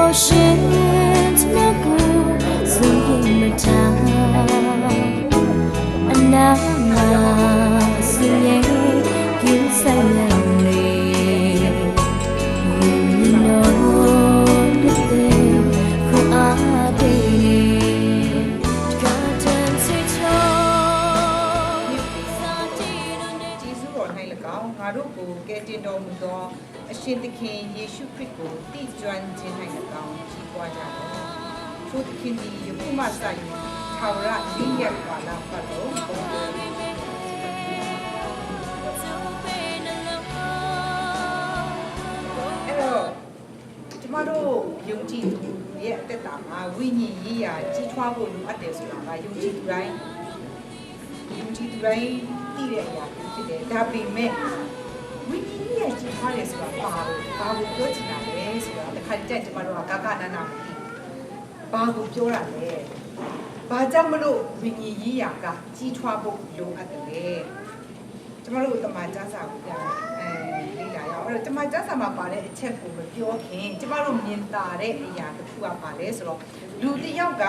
oceans naku sumimata anama sinye kilsayale you know the for ade garden sito satino ne Jesus or hai lagao ngaro ko ke tin do mu do အရှင်သခင်ယေရှုခရစ်ကိုတည်ကျွမ်းခြင်း၌၎င်းကြီးပွားကြတယ်။ထိုသခင်သည်ယခုမှစ၍ထာဝရလေးရကာလပတ်လုံးဘုန်းတော်၏အဲ့တော့ကျမတို့ယုံကြည်သူရဲ့အသက်တာမှာဝိညာဉ်ရေးရာကြီးထွားဖို့လိုအပ်တယ်ဆိုတာကယုံကြည်သူတိုင်းသိတဲ့အရာဖြစ်တယ်။ဒါပေမဲ့ဝိညာဉ်ရေးကြီးထွားတယ်ဆိုတာဘာကိုပြောချင်တာလဲဆိုတာတစ်ခါကြက်ကျမတို့ကကာနာနာဘာကိုပြောတာလဲဘာကြောင့်မလို့ဝိညာဉ်ရေးရာကကြီးထွားဖို့လိုအပ်တယ်လဲကျမတို့တမန်ကျမ်းစာကိုပြန်လေ့လာရအောင်အဲ့တော့တမန်ကျမ်းစာမှာပါတဲ့အချက်ကိုမပြောခင်ကျမတို့မြင်တာတဲ့အရာတစ်ခုကပါလဲဆိုတော့လူတစ်ယောက်က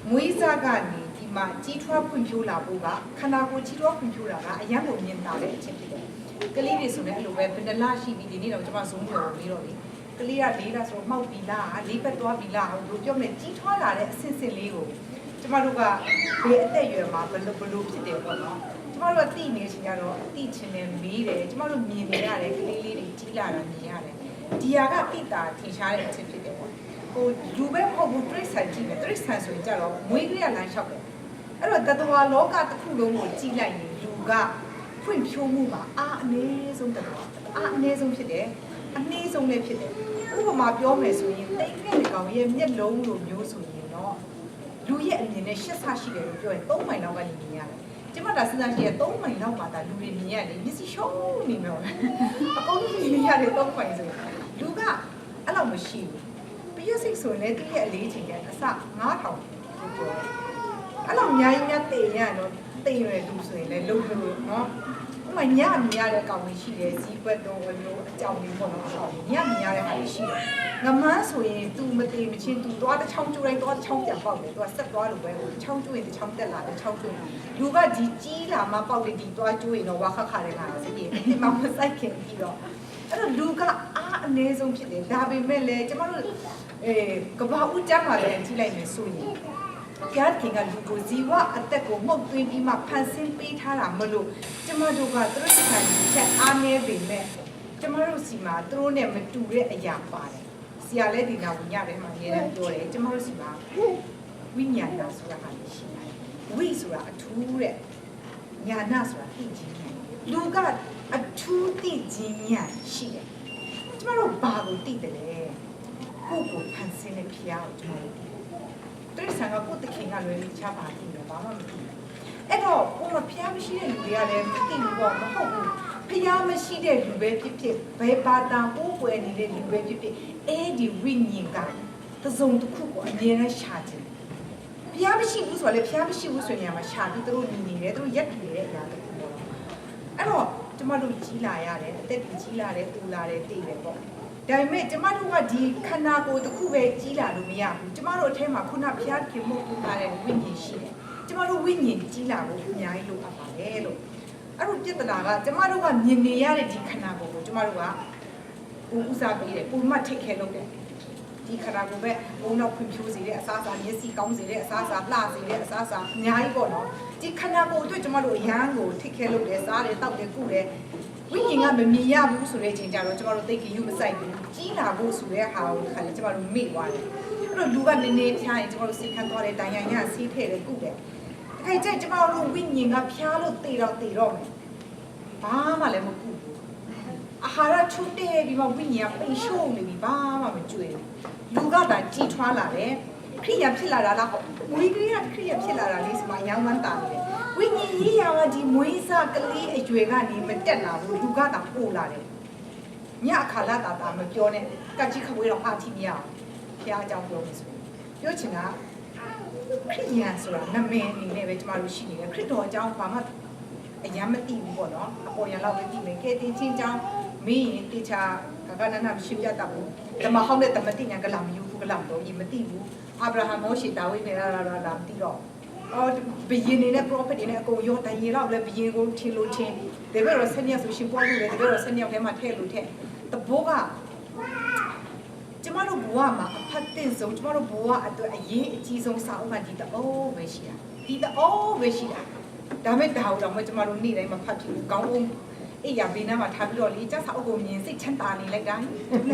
မွေးစားကနေဒီမှာကြီးထွားဖွံ့ဖြိုးလာဖို့ကခန္ဓာကိုယ်ကြီးထွားဖွံ့ဖြိုးတာကအရင်ကမြင်တာတဲ့အချက်ဖြစ်တယ်ကလေးတွေဆိုလည်းအဲ့လိုပဲဘယ်နှလရှိပြီဒီနေ့တော့ကျွန်မဇုံးပြောပြီးတော့လေကလေးကလေးလားဆိုတော့မှောက်ပြီလားလေးပတ်သွားပြီလားဘယ်လိုပြောမလဲကြီးထွားလာတဲ့အဆင့်ဆင့်လေးကိုကျွန်မတို့ကဘယ်အသက်အရွယ်မှာဘယ်လိုဖြစ်တယ်ပေါ့နော်ကျွန်မတို့ကသိနေချိန်ကျတော့သိချင်တယ်မေးတယ်ကျွန်မတို့မြင်နေရတယ်ကလေးလေးတွေကြီးလာတာမြင်ရတယ်ဒီဟာကတိတာထင်ရှားတဲ့အချက်ဖြစ်တယ်ပေါ့ဟိုလူပဲမဟုတ်ဘူးတိရစ္ဆာန်ကြည့်မယ်တိရစ္ဆာန်ဆိုရင်ကြတော့မွေးကလေးကလမ်းလျှောက်တယ်အဲ့တော့တတဝါလောကတစ်ခုလုံးကိုကြည့်လိုက်ရင်လူကဖွင့်ဖြိုးမှုမှာအနည်းဆုံးတတော်အနည်းဆုံးဖြစ်တယ်အနည်းဆုံးလည်းဖြစ်တယ်ဥပမာပြောမယ်ဆိုရင်တိတ်ငယ်ကောင်ရဲ့မျက်လုံးလိုမျိုးဆိုရင်တော့လူရဲ့အမြင်နဲ့ရှစ်ဆရှိတယ်လို့ပြောရင်3မိုင်လောက်ကနေမြင်ရတယ်ကျမတာစဉ်းစားကြည့်ရင်3မိုင်လောက်မှသာလူတွေမြင်ရတယ်မျက်စိရှုံးနေမှာအကုန်လုံးမြင်ရတယ်3မိုင်ဆိုရင်လူကအဲ့လောက်မရှိဘူးပြည့်စိတ်ဆိုရင်လည်းသူ့ရဲ့အလေးချိန်ကအစ9000လို့ပြောတယ်အဲ့လောက်အများကြီးများတေရတော့တိတ်ရွယ်လူဆိုရင်လည်းလုံးလို့နော်ဥမာညမြင်ရတဲ့ကောင်ကြီးရှိတယ်ဇီးပွက်တော့လို့အကြောင်းလေးပေါ့နော်ညမြင်ရတဲ့ဟာရှိတယ်ငမန်းဆိုရင် तू မတေမချင်း तू သွားတစ်ချောင်းကျိုးတိုင်းသွားတစ်ချောင်းပြန်ပေါက်တယ် तू ဆက်သွားလို့ပဲချောင်းကျိုးရင်တစ်ချောင်းတက်လာတယ်ချောင်းကျိုးလူကဒီကြီးလာမှပေါက်တယ်ဒီသွားကျိုးရင်တော့ဝါခခတဲ့ခါစီးရင်ဒီမှာမဆိုင်ခင်ပြီးတော့အဲ့တော့လူကအနည်းဆုံးဖြစ်တယ်ဒါပေမဲ့လည်းကျမတို့ကဘာဦးကျမ်းမှာလည်းကြည့်လိုက်မယ်ဆိုရင်ကျန်ခင်ကလူကိုဇီဝအသက်ကိုမှုတ်သွင်းပြီးမှဖန်ဆင်းပေးထားတာမလို့ကျမတို့ကသူတို့စံချက်အားနေပေမဲ့ကျမတို့စီမှာသူတို့နဲ့မတူတဲ့အရာပါတယ်ဆရာလည်းဒီနာဝင်ရတယ်မှာအများနဲ့ပြောတယ်ကျမတို့စီမှာဝိညာဏဆိုတာဟာရှိတယ်ဝိဆိုတာအထူးတဲ့ညာဏဆိုတာသိခြင်းဉာဏ်လူကအထူးသိခြင်းဉာဏ်ရှိတယ်ကျမတို့ဘာကိုသိတယ်လဲကိုယ့်ကိုဖန်ဆင်းတဲ့ဖျားကိုကျမတို့တိရစ္ဆာန်ကကိုယ့်တခင်ကလွယ်ချပါသိတယ်ဘာမှမသိဘူးအဲ့တော့ဘုရားဖျားမရှိတဲ့လူတွေကလည်းမသိဘူးပေါ့မဟုတ်ဘူးဖျားမရှိတဲ့လူပဲဖြစ်ဖြစ်ဘယ်ဘာသာကိုယ်ွယ်နေတဲ့လူပဲဖြစ်ဖြစ်အဲ့ဒီဝိညာဉ်ကသစုံတစ်ခုကိုအမြဲတမ်းရှာခြင်းဖျားမရှိဘူးဆိုတော့လေဖျားမရှိဘူးဆိုရင်မှရှာပြီးသူတို့နေတယ်သူတို့ရက်နေတဲ့အရာတစ်ခုပေါ့အဲ့တော့ကျမတို့ကြီးလာရတယ်အသက်ကြီးလာတယ်ပူလာတယ်သိတယ်ပေါ့ဒါပေမဲ့ကျမတို့ကဒီခန္ဓာကိုယ်တစ်ခုပဲကြီးလာလို့မရဘူးကျမတို့အထဲမှာခုနဖျားခင်မှုပူလာတဲ့ဝိညာဉ်ရှိတယ်ကျမတို့ဝိညာဉ်ကြီးလာဖို့အများကြီးလိုအပ်ပါတယ်လို့အဲ့လိုပြဿနာကကျမတို့ကမြင်နေရတဲ့ဒီခန္ဓာကိုယ်ကိုကျမတို့ကဦးစားပေးတယ်ပုံမှတ်ထိတ်ခဲလုပ်တယ်ဒီခန္ဓာကိုယ်ပဲဘုံတော့ဖွံ့ဖြိုးစေတဲ့အစားအစာမျက်စိကောင်းစေတဲ့အစားအစာလှစေတဲ့အစားအစာအများကြီးပေါ့နော်ဒီခန္ဓာကိုယ်အတွက်ကျမတို့အရန်ကိုထိတ်ခဲလုပ်တယ်စားတယ်တောက်တယ်ကုတယ်ဝိညာဉ်ကမမြင်ရဘူးဆိုတဲ့အချိန်ကျတော့ကျမတို့သိကြည့်မဆိုင်ဘူးကြီးလာဖို့ဆိုတဲ့ဟာကိုခါလေကျမတို့မေ့သွားတယ်အဲ့တော့လူကနည်းနည်းဖျားရင်ကျမတို့စိတ်ခန့်သွားတယ်တိုင်ရညဆေးထည့်တယ်ကုတယ်အဲ့ကြကျမတို့ဝိညာဉ်ကဖျားလို့တေတော့မယ်ဘာမှလည်းမကုဘူးအာဟာရထုတဲ့ပြီးမှဝိညာဉ်ကပိန်ရှုံနေပြီဘာမှမကြွေဘူးလူကသာကြီးထွားလာတယ်ခရိယာဖြစ်လာတာလားဝိကရိယခရိယာဖြစ်လာတာလေးစမရောင်းဝမ်းတာတယ်ဝိညာဉ်ကြီးရာကဒီမွေးစားကလေးအကျွေကနေမတက်လာဘူးလူကသာပို့လာတယ်ညအခါလာတာမပြောနဲ့ကကြီးခွေးတော့ဟာတီမရဖျားကြောင်ပြောမယ်ဆိုပြောချင်တာခရိယာဆိုတာနာမည်အနေနဲ့ပဲကျမတို့ရှိနေတယ်ခရစ်တော်အကြောင်းဘာမှအရင်မသိဘူးပေါ့နော်အပေါ်ရန်လောက်ပဲသိမယ်ကဲတင်ချင်းအကြောင်းမင်းရင်တေချာကနနာမရှိပြတ်တာဘူး ဓမ္မဟောင်းတဲ့တမတိညာကလာမယူဘူးကလာတော့ဒီမသိဘူးအာဗြဟံမောရှေဒါဝိမေလာမသိတော့အော်ဘယင်းနေတဲ့ prophet တွေနဲ့အကုန်ရောတရေတော့လည်းဘယင်းကိုထင်လို့ချင်းတပည့်တော်ဆက်ညက်ဆိုရှင်ပွားလို့လေတပည့်တော်ဆက်ညက်ထဲမှာထည့်လို့ထည့်တဘောကကျမတို့ဘဝမှာအဖတ်တင်ဆုံးကျမတို့ဘဝအတွက်အရေးအကြီးဆုံးစာအုပ်ကဒီတအိုးပဲရှိတာဒီတအိုးပဲရှိတာဒါမဲ့ဒါတော့မှကျမတို့နေ့တိုင်းမဖတ်ဖြစ်ဘူးကောင်းအောင်အေးရဘေးနားမှာထားပြီးတော့လေကျဆာအုပ်ကိုမြင်စိတ်ချမ်းသာနေလိုက်တာဒ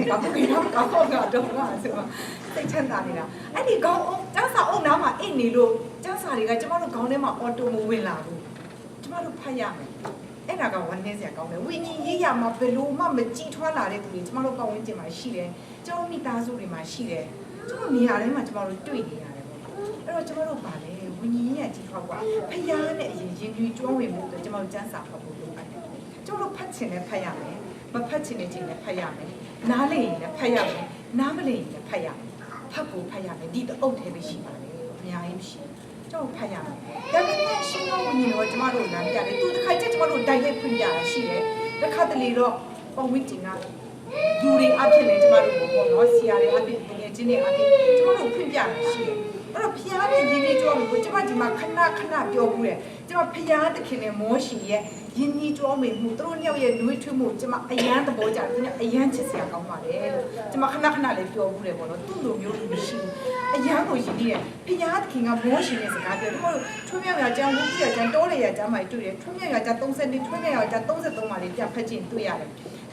ီကောင်းကေတော့ကောင်းတော့ဆိုတော့စိတ်ချမ်းသာနေတာအဲ့ဒီကောင်းအောင်ကျဆာအုပ်နားမှာအိတ်နေလို့ကျဆာတွေကကျမတို့ခေါင်းထဲမှာအော်တိုမဝင်လာဘူးကျမတို့ဖတ်ရမယ်အဲ့ဒါကဝမ်းနည်းစရာကောင်းတယ်ဝိညာဉ်ရေးရမှာဘယ်လိုမှမကြည်ထွားလာတဲ့သူတွေကျမတို့ပတ်ဝန်းကျင်မှာရှိတယ်ကျမတို့မိသားစုတွေမှာရှိတယ်ကျမတို့နေရာတိုင်းမှာကျမတို့တွေ့နေရတယ်ပေါ့အဲ့တော့ကျမတို့ပါလေဝိညာဉ်ရေးရကြည်ထွားกว่าဖယားနဲ့အရင်ရင်ကြီးကျွမ်းဝင်မှုဆိုကျမတို့စံစာဖတ်ဖို့လိုပါတယ်ကျမတို့ဖတ်ချင်လည်းဖတ်ရမယ်မဖတ်ချင်တဲ့ချိန်လည်းဖတ်ရမယ်နားလေရင်လည်းဖတ်ရမယ်နားမလေရင်လည်းဖတ်ရမယ်ဖတ်ဖို့ဖတ်ရမယ်ဒီတအုပ်ထဲပဲရှိပါတယ်အများကြီးမရှိကျမတို့ဖတ်ရမယ်ဒါပေမဲ့ရှင်တော်ဝိညာဉ်တော်ကျမတို့နားပြတယ်သူတစ်ခါကျကျမတို့တိုက်ရိုက်ဖွင့်ပြတာရှိတယ်တစ်ခါတလေတော့ပုံဝိတင်ကလူတွေအဖြစ်လဲကျမတို့ပေါ့နော်ဆရာတွေအဖြစ်ငယ်ချင်းတွေအဖြစ်ကျမတို့ဖွင့်ပြတာရှိတယ်အဲ့တော့ဖျားတဲ့ရင်းနှီးကြောမှုကိုကျမဒီမှာခဏပြောဘူးတယ်ကျမဖျားတခင်နဲ့မောရှိရဲ့ရင်းနှီးကြောမှုသူတို့နှစ်ယောက်ရဲ့နှွေးထွေးမှုကျမအယမ်းသဘောကျတယ်အယမ်းချစ်စရာကောင်းပါတယ်လို့ကျမခဏလေးပြောဘူးတယ်ပေါ့နော်သူ့လိုမျိုးလူမရှိဘူးအယမ်းကိုရင်းနှီးတယ်ဖျားတခင်ကမောရှိရဲ့စကားပြောတယ်တို့ထွေးမြောက်ရကျန်ဝူကြီးရကျန်တိုးလေရကျန်မှတွေ့တယ်ထွေးမြောက်ရကျန်30နှစ်ထွေးမြောက်ရကျန်33မှာလေးပြဖက်ချင်းတွေ့ရတယ်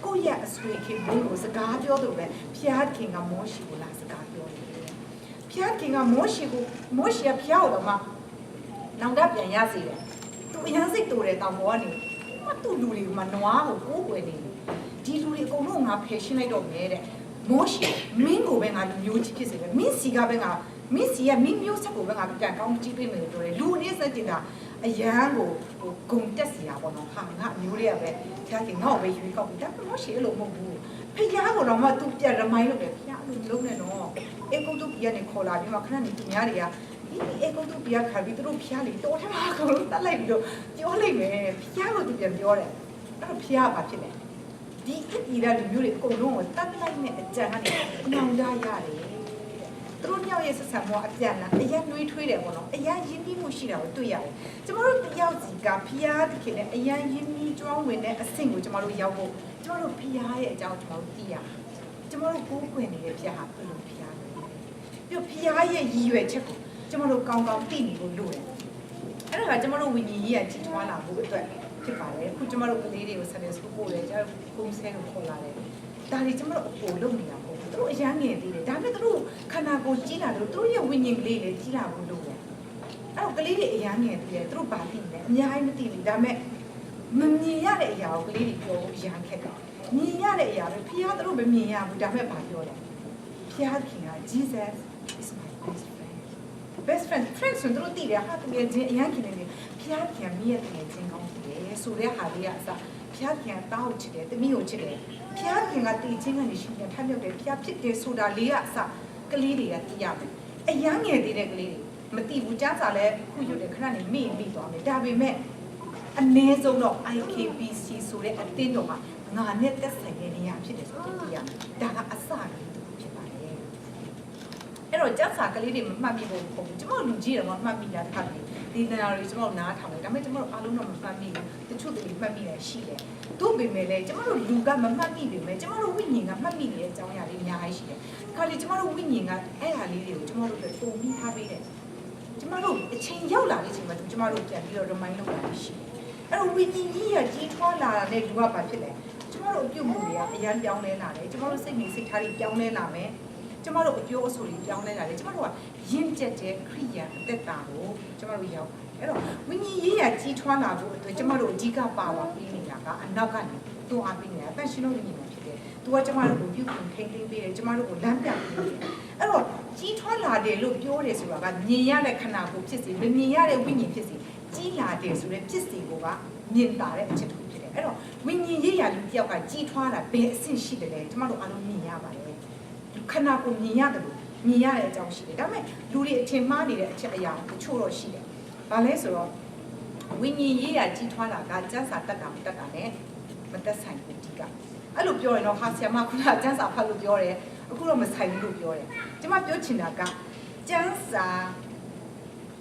ကိုယ့်ရဲ့အဆွေခင်ဘုန်းကိုစကားပြောတယ်ပဲဖျားတခင်ကမောရှိကိုလာစကားပြောတယ်ဖျားခင်ကမောရှိကဖျားတော့မှနောင်တပြန်ရစေတယ်သူအရန်စိတ်တူတယ်တောင်ပေါ်ကနေမတူလူတွေကမှနွားကိုကိုးကွယ်နေတယ်ဒီလူတွေအကုန်လုံးငါဖယ်ရှင်းလိုက်တော့မယ်တဲ့မောရှိမင်းကိုပဲငါလူမျိုးကြီးဖြစ်စေတယ်မင်းစီကပဲငါမင်းစီကမင်းမျိုးဆက်ကိုပဲငါပြန်ကောင်းကြည့်ပေးမယ်လို့ပြောတယ်လူအနေနဲ့တင်တာအရန်ကိုဂုံတက်စီတာပေါ့နော်ဟာငါမျိုးတွေကပဲဖျားခင်ငါ့ကိုပဲရွေးကောက်ပြီးဒါပေမဲ့မောရှိအဲ့လိုမဟုတ်ဘူးဖျားကိုတော့မှသူပြန်ရမိုင်းလို့ပဲဖျားအဲ့လိုလုံးနေတော့အေကုတ်တုပြကနေခေါ်လာပြီးမှခဏနေသူများတွေကဒီအေကုတ်တုပြခါပြီးသူတို့ဖျားလေတော်ထမှာအကုန်လုံးတတ်လိုက်ပြီးတော့ပြောလိုက်မယ်ဖျားကိုသူပြန်ပြောတယ်အဲ့တော့ဖျားဘာဖြစ်လဲဒီအစ်ဒီရာလူမျိုးတွေအကုန်လုံးကိုတတ်လိုက်နဲ့အကြံကနေနောင်တရတယ်သူတို့ညောက်ရဲ့ဆက်ဆံမှုအပြန်လာအရင်နှွေးထွေးတယ်ပေါ့နော်အရင်ရင်းနှီးမှုရှိတာကိုတွေ့ရတယ်ကျမတို့တယောက်စီကဖျားတခင်နဲ့အရင်ရင်းနှီးကျွမ်းဝင်တဲ့အဆင့်ကိုကျမတို့ရောက်ဖို့ကျမတို့ဖျားရဲ့အကြောင်းကျမတို့သိရကျမတို့ကိုးကွယ်နေတဲ့ဖျားဟာဘယ်လိုဖျားလဲပြီးတော့ဖျားရဲ့ရည်ရွယ်ချက်ကိုကျမတို့ကောင်းကောင်းသိနေဖို့လိုတယ်အဲ့ဒါကကျမတို့ဝိညာဉ်ရေးရကြီးထွားလာဖို့အတွက်ဖြစ်ပါတယ်အခုကျမတို့ကလေးတွေကိုဆန်တယ်စကူပို့တယ်ကျမတို့ကုန်းဆဲကိုခေါ်လာတယ်ဒါတွေကျမတို့အပေါ်လုပ်နေတာပေါ့သူတို့အရန်ငယ်သေးတယ်ဒါပေမဲ့သူတို့ခန္ဓာကိုယ်ကြီးလာလို့သူတို့ရဲ့ဝိညာဉ်ကလေးတွေကြီးလာဖို့လုပ်တယ်အဲ့တော့ကလေးတွေအရန်ငယ်သေးတယ်သူတို့ဘာသိလဲအများကြီးမသိဘူးဒါပေမဲ့မမြင်ရတဲ့အရာကိုကလေးတွေပြောဖို့အရန်ခက်တယ်မြင်ရတဲ့အရာပဲဖျားသူတို့မမြင်ရဘူးဒါပေမဲ့ဘာပြောလဲဖျားခင်က Jesus is my best friendဆိုတော့တည်တယ်ဟာသူရဲ့ချင်းအရန်ခင်နေဖျားခင်မြည့်တဲ့ချင်းကောင်းတယ်ဆိုတဲ့ဟာလေးကအစဖျားခင်တောက်ချစ်တယ်တမီးကိုချစ်တယ်ဖျားခင်ကတည်ချင်းကနေရှင်ပြန်ထမ်းမြောက်တယ်ဖျားဖြစ်တယ်ဆိုတာလေးကအစကလေးတွေကသိရမယ်အရန်ငယ်သေးတဲ့ကလေးတွေမသိဘူးကြားစာလဲခုရွတ်တယ်ခဏနေမိသွားမယ်ဒါပေမဲ့အနည်းဆုံးတော့ IKBC ဆိုတဲ့အသင်းတော်မှာငါနဲ့တက်ဆိုင်တဲ့နေရာဖြစ်တယ်ဆိုတော့သိရဒါကအစကြီးဖြစ်ပါတယ်အဲ့တော့ကြားစာကလေးတွေမမှတ်မိဘူးပေါ့ကျွန်တော်လူကြီးတယ်မမှတ်မိတာတစ်ခါတည်းဒီနေရာတွေကျွန်တော်နားထောင်တယ်ဒါပေမဲ့ကျွန်တော်အားလုံးတော့မမှတ်မိဘူးတချို့တွေမှတ်မိတယ်ရှိတယ်တို့ပေမဲ့လည်းကျွန်တော်လူကမမှတ်မိပေမဲ့ကျွန်တော်ဝိညာဉ်ကမှတ်မိနေတဲ့အကြောင်းအရာလေးအများကြီးရှိတယ်ခါလေကျွန်တော်ဝိညာဉ်ကအဲ့ဟာလေးတွေကိုကျွန်တော်တို့ပုံပြီးထားပေးတယ်ကျွန်တော်တို့အချိန်ရောက်လာတဲ့အချိန်မှာကျွန်တော်တို့ပြန်ပြီးတော့ remind လုပ်တာရှိတယ်အဲ့တော့ဝိညာဉ်ကြီးကကြီးထွားလာတဲ့လူကဘာဖြစ်လဲကျွန်တော်တို့အပြုတ်မှုတွေကအရန်ပြောင်းလဲလာတယ်ကျွန်တော်တို့စိတ်နေစိတ်ထားတွေပြောင်းလဲလာမယ်ကျွန်တော်တို့အကျိုးအဆိုတွေပြောင်းလဲလာတယ်ကျွန်တော်တို့ကရင့်ကျက်တဲ့ခရိယာအသက်တာကိုကျွန်တော်တို့ရောက်အဲ့တော့ဝိညာဉ်ရေးရကြီးထွားလာဖို့အတွက်ကျွန်တော်တို့အဓိကပါဝါပေးနေတာကအနောက်ကနေတွန်းအားပေးနေတာအသက်ရှင်လို့ဝိညာဉ်မှာဖြစ်တယ်သူကကျွန်တော်တို့ကိုပြုပြင်ထိန်းသိမ်းပေးတယ်ကျွန်တော်တို့ကိုလမ်းပြပေးတယ်အဲ့တော့ကြီးထွားလာတယ်လို့ပြောတယ်ဆိုတာကမြင်ရတဲ့ခန္ဓာကိုယ်ဖြစ်စေမမြင်ရတဲ့ဝိညာဉ်ဖြစ်စေကြီးလာတယ်ဆိုတဲ့ဖြစ်စေကိုကမြင်တာတဲ့အချက်တစ်ခုဖြစ်တယ်အဲ့တော့ဝိညာဉ်ရေးရလူတယောက်ကကြီးထွားတာဘယ်အဆင့်ရှိတယ်လဲကျွန်တော်တို့အားလုံးမြင်ရပါတယ်ခန္ဓာကိုယ်မြင်ရတယ်လို့မြင်ရတဲ့အကြောင်းရှိတယ်ဒါပေမဲ့လူတွေအထင်မှားနေတဲ့အချက်အရာတချို့တော့ရှိတယ်ဘာလဲဆိုတော့ဝိညာဉ်ရေးရကြီးထွားတာကစံစာတက်တာမတက်တာနဲ့မသက်ဆိုင်ဘူးဒီကအဲ့လိုပြောရင်တော့ဟာဆရာမခုနစံစာဖတ်လို့ပြောတယ် အခုတော့မဆိုင်ဘူးလို့ပြောတယ်ကျမပြောချင်တာကကျန်းစာ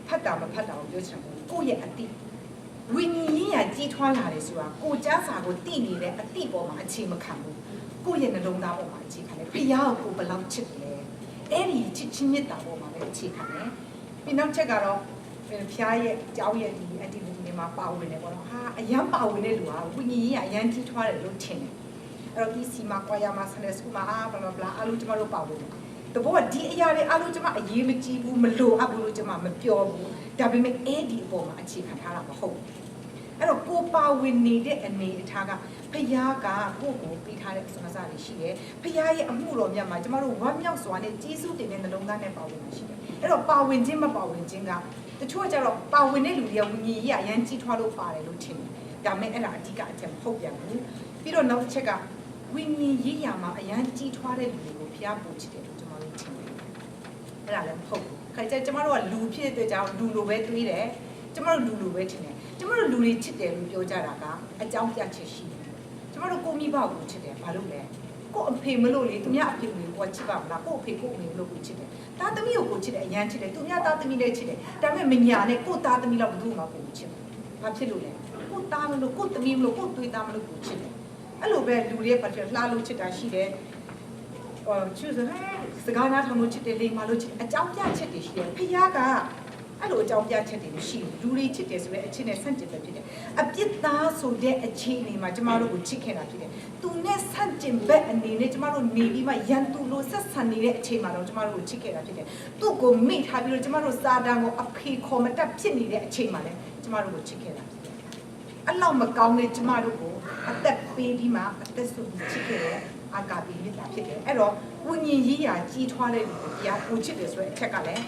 ဖတ်တာမဖတ်တာကိုပြောချင်ဘူးကိုယ့်ရဲ့အတိဝိညာဉ်ရေးရကြီးထွားလာတယ်ဆိုတာကိုကျန်းစာကိုတည်နေတဲ့အတိပေါ်မှာအခြေမခံဘူးကိုယ့်ရဲ့နှလုံးသားပေါ်မှာအခြေခံတယ်ဖယားကိုဘယ်လောက်ချစ်တယ်အဲ့ဒီချစ်ချင်းမြတ်တာပေါ်မှာလည်းအခြေခံတယ်ပြီးနောက်ချက်ကတော့ဖယားရဲ့အကြောင်းရဲ့ဒီ activity တွေမှာပါဝင်တယ်ပေါ့နော်ဟာအရန်ပါဝင်တဲ့လူဟာဝိညာဉ်ရေးရအရန်ကြီးထွားတယ်လို့ထင်တယ်အဲ့တော့ဒီစီမာကွာယာမှာဆန်တဲ့စကူမှာဘလာဘလာအားလုံးကျမတို့ပါဝင်တယ်တဘောကဒီအရာတွေအားလုံးကျမအရေးမကြီးဘူးမလိုအပ်ဘူးလို့ကျမမပြောဘူးဒါပေမဲ့အဲ့ဒီအပေါ်မှာအခြေခံထားတာမဟုတ်ဘူးအဲ့တော့ကိုပါဝင်နေတဲ့အနေအထားကဖယားကကိုကိုပေးထားတဲ့စွမ်းစားတွေရှိတယ်ဖယားရဲ့အမှုတော်မြတ်မှာကျမတို့ဝမ်းမြောက်စွာနဲ့ကျေးဇူးတင်တဲ့နှလုံးသားနဲ့ပါဝင်မှာရှိတယ်အဲ့တော့ပါဝင်ခြင်းမပါဝင်ခြင်းကတချို့ကျတော့ပါဝင်တဲ့လူတွေကဝိညာဉ်ရေးအရန်ကြီးထွားလို့ပါတယ်လို့ထင်တယ်ဒါပေမဲ့အဲ့ဒါအဓိကအချက်မဟုတ်ပြန်ဘူးပြီးတော့နောက်တစ်ချက်ကဝိညာဉ်ရေးရမှာအရန်ကြီးထွားတဲ့လူတွေကိုဖျားပို့ချစ်တယ်လို့ကျမတို့ထင်တယ်အဲ့ဒါလည်းမဟုတ်ဘူးခိုင်ကျကျမတို့ကလူဖြစ်တဲ့ကြောင့်လူလိုပဲတွေးတယ်ကျမတို့လူလိုပဲထင်တယ်ကျမတို့လူတွေချစ်တယ်လို့ပြောကြတာကအကြောင်းပြချက်ရှိတယ်ကျမတို့ကိုမိဘကိုချစ်တယ်ဘာလို့လဲကိုအဖေမလို့လေသူများအဖေကိုကိုချစ်ပါမလားကိုအဖေကိုအမေလို့ကိုချစ်တယ်တာသမီးကိုချစ်တယ်အရန်ချစ်တယ်သူများတာသမီးလည်းချစ်တယ်ဒါပေမဲ့မညာနဲ့ကိုတာသမီးလောက်ဘူးမှကိုချစ်တယ်ဘာဖြစ်လို့လဲကိုတာမလို့ကိုသမီးမလို့ကိုသွေးသားမလို့ကိုချစ်တယ်အဲ့လိုပဲလူတွေပတ်သက်လှလို့ချစ်တာရှိတယ်ချူစစကားနာထောင်လို့ချစ်တယ်လိမ္မာလို့ချစ်အကြောင်းပြချက်တွေရှိတယ်ဖခင်ကအဲ့လိုအကြောင်းပြချက်တွေမရှိဘူးလူတွေချစ်တယ်ဆိုတဲ့အချင်းနဲ့ဆန့်ကျင်ပဲဖြစ်တယ်အပြစ်သားဆိုတဲ့အချင်းတွေမှာကျမတို့ကိုချစ်ခင်တာဖြစ်တယ်သူနဲ့ဆန့်ကျင်ဘက်အနေနဲ့ကျမတို့နေပြီးမှရန်သူလိုဆက်ဆံနေတဲ့အချိန်မှာတော့ကျမတို့ကိုချစ်ခဲ့တာဖြစ်တယ်သူ့ကိုမိထားပြီးတော့ကျမတို့စာတန်ကိုအဖေခေါ်မတက်ဖြစ်နေတဲ့အချိန်မှာလည်းကျမတို့ကိုချစ်ခဲ့တာဖြစ်တယ်အဲ့လောက်မကောင်းတဲ့ကျမတို့ကိုအသက်ပေးပြီးမှအသက်ဆုံးချစ်ခဲ့တဲ့အာကာပိမြတ်တာဖြစ်တယ်အဲ့တော့ဝိညာဉ်ရေးရာကြီးထွားတဲ့လူကိုတရားကိုချစ်တယ်ဆိုတဲ့အချက်ကလည်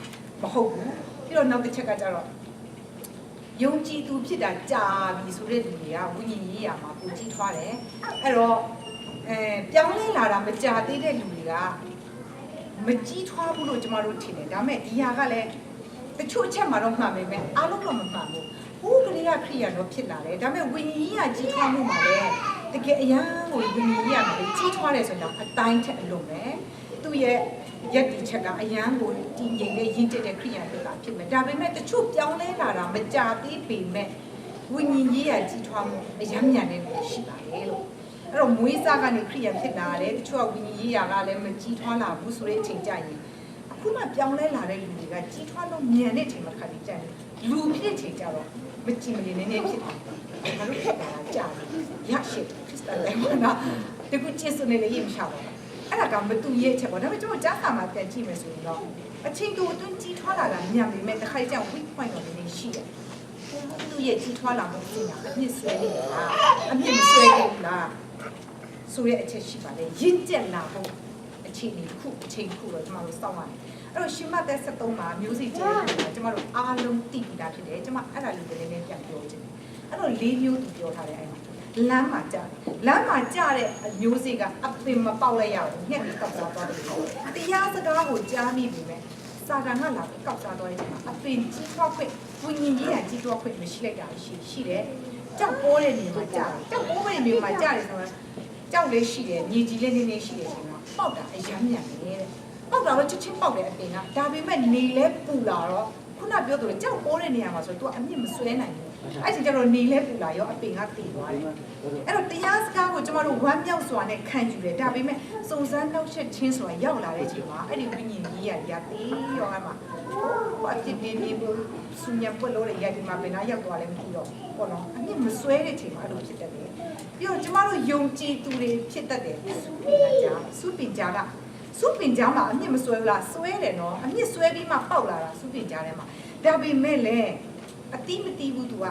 းမဟုတ်ဘူးပြီးတော့နောက်တစ်ချက်ကကျတော့ယုံကြည်သူဖြစ်တာကြာပြီဆိုတဲ့လူတွေကဝိညာဉ်ရေးရာမှာပုံကြီးထွားတယ်အဲ့တော့ပြောင်းလဲလာတာမကြာသေးတဲ့လူတွေကမကြီးထွားဘူးလို့ကျမတို့ထင်တယ်ဒါပေမဲ့ဒီဟာကလည်းတချို့အချက်မှာတော့မှန်ပေမဲ့အားလုံးတော့မမှန်ဘူးဟိုကလေးကခရိယာတော့ဖြစ်လာတယ်ဒါပေမဲ့ဝိညာဉ်ရေးရာကြီးထွားမှုမှာလည်းတကယ်အရန်ကိုဝိညာဉ်ရေးရာမှာကြီးထွားတယ်ဆိုတော့အတိုင်းထက်အလုံးပဲသူ့ရဲ့ရက်ဒီချက်ကအရန်ကိုတည်ငြိမ်တဲ့ရင့်ကျက်တဲ့ခရိယာတွေကဖြစ်မယ်ဒါပေမဲ့တချို့ပြောင်းလဲလာတာမကြာသေးပေမဲ့ဝိညာဉ်ရေးရာကြီးထွားမှုအရန်မြန်နေလို့ရှိပါတယ်လို့အဲ့တော့မွေးစားကနေခရိယာဖြစ်လာတယ်တချို့ကဝိညာဉ်ရေးရာကလည်းမကြီးထွားလာဘူးဆိုတဲ့အချိန်ကြရင်အခုမှပြောင်းလဲလာတဲ့လူတွေကကြီးထွားလို့မြန်တဲ့အချိန်မှာခါပြီးကြတယ်လူဖြစ်ချိန်ကြတော့မကြည်မနေနေနေဖြစ်တယ်ဘာလို့ဖြစ်တာလဲကြာရရှိခရစ်စတန်လည်းမနာတကူချစ်စနေလေရင်ရှာပါအဲ့ဒါကမတူရဲ့ချက်ပေါ့ဒါပေမဲ့ကျွန်တော်ကြားစာမှာပြန်ကြည့်မယ်ဆိုရင်တော့အချင်းတူအတွင်းကြီးထွားလာတာမြန်ပေမဲ့တစ်ခါကျ weak point တော့နည်းနည်းရှိတယ်သူရဲ့ကြီးထွားလာမှုအချင်းကအမြင့်ဆွဲနေလားအမြင့်မဆွဲနေလားဆိုရဲအချက်ရှိပါလေရင့်ကျက်လာဖို့အချင်းတစ်ခုအချင်းတစ်ခုတော့ကျွန်တော်တို့စောင့်ရတယ်အဲ့တော့ရှင်မသက်73မှာမျိုးစိကျဲဆိုတာကျွန်တော်တို့အားလုံးသိပြီးသားဖြစ်တယ်ကျွန်မအဲ့ဒါလေးလည်းနည်းနည်းပြန်ပြောချင်တယ်အဲ့တော့၄မျိုးသူပြောထားတယ်အဲ့မှာလမ်းမှာကြတဲ့မျိုးစိကအပင်မပေါက်လိုက်ရဘူးညက်ပြီးကောက်စားသွားတယ်တရားစကားကိုကြားမိပြီမဲ့စာတန်ကလာကောက်စားသွားတဲ့အချိန်မှာအပင်ကြီးထွားခွင့်ဝိညာဉ်ရေးရကြီးထွားခွင့်မရှိလိုက်တာရှိတယ်ကြောက်ပိုးတဲ့နေရာမှာကြားတယ်ကြောက်ပိုးတဲ့နေရာမှာကြားတယ်ဆိုတော့ကြောက်လေးရှိတယ်မြေကြီးလေးနည်းနည်းရှိတယ်ဆိုတော့ပေါက်တာအယမ်းမြန်တယ်ပေါက်တာတော့ချက်ချင်းပေါက်တယ်အပင်ကဒါပေမဲ့နေလဲပူလာတော့ခုနပြောသူကြောက်ပိုးတဲ့နေရာမှာဆိုတော့ तू အမြင့်မဆွဲနိုင်ဘူးအဲ့ဒီကျတော့နေလဲပူလာရောအပင်ကတည်သွားတယ်အဲ့တော့တရားစကားကိုကျမတို့ဝမ်းမြောက်စွာနဲ့ခံယူတယ်ဒါပေမဲ့စုံစမ်းနှောက်ယှက်ခြင်းဆိုတာရောက်လာတဲ့အချိန်မှာအဲ့ဒီဝိညာဉ်ကြီးရသေးရောအဲ့မှာဟိုအဖြစ်နေစညပွက်လို့ရဒီမှာဘယ်နာရောက်သွားလဲမသိတော့ဘောနော်အမြင့်မဆွဲတဲ့အချိန်မှာအဲ့လိုဖြစ်တတ်တယ်ပြီးတော့ကျမတို့ယုံကြည်သူတွေဖြစ်တတ်တယ်စုပင်ကြားမှာအမြင့်မဆွဲဘူးလားဆွဲတယ်နော်အမြင့်ဆွဲပြီးမှပေါက်လာတာစုပင်ကြားထဲမှာဒါပေမဲ့လည်းအတိမတိဘူးသူက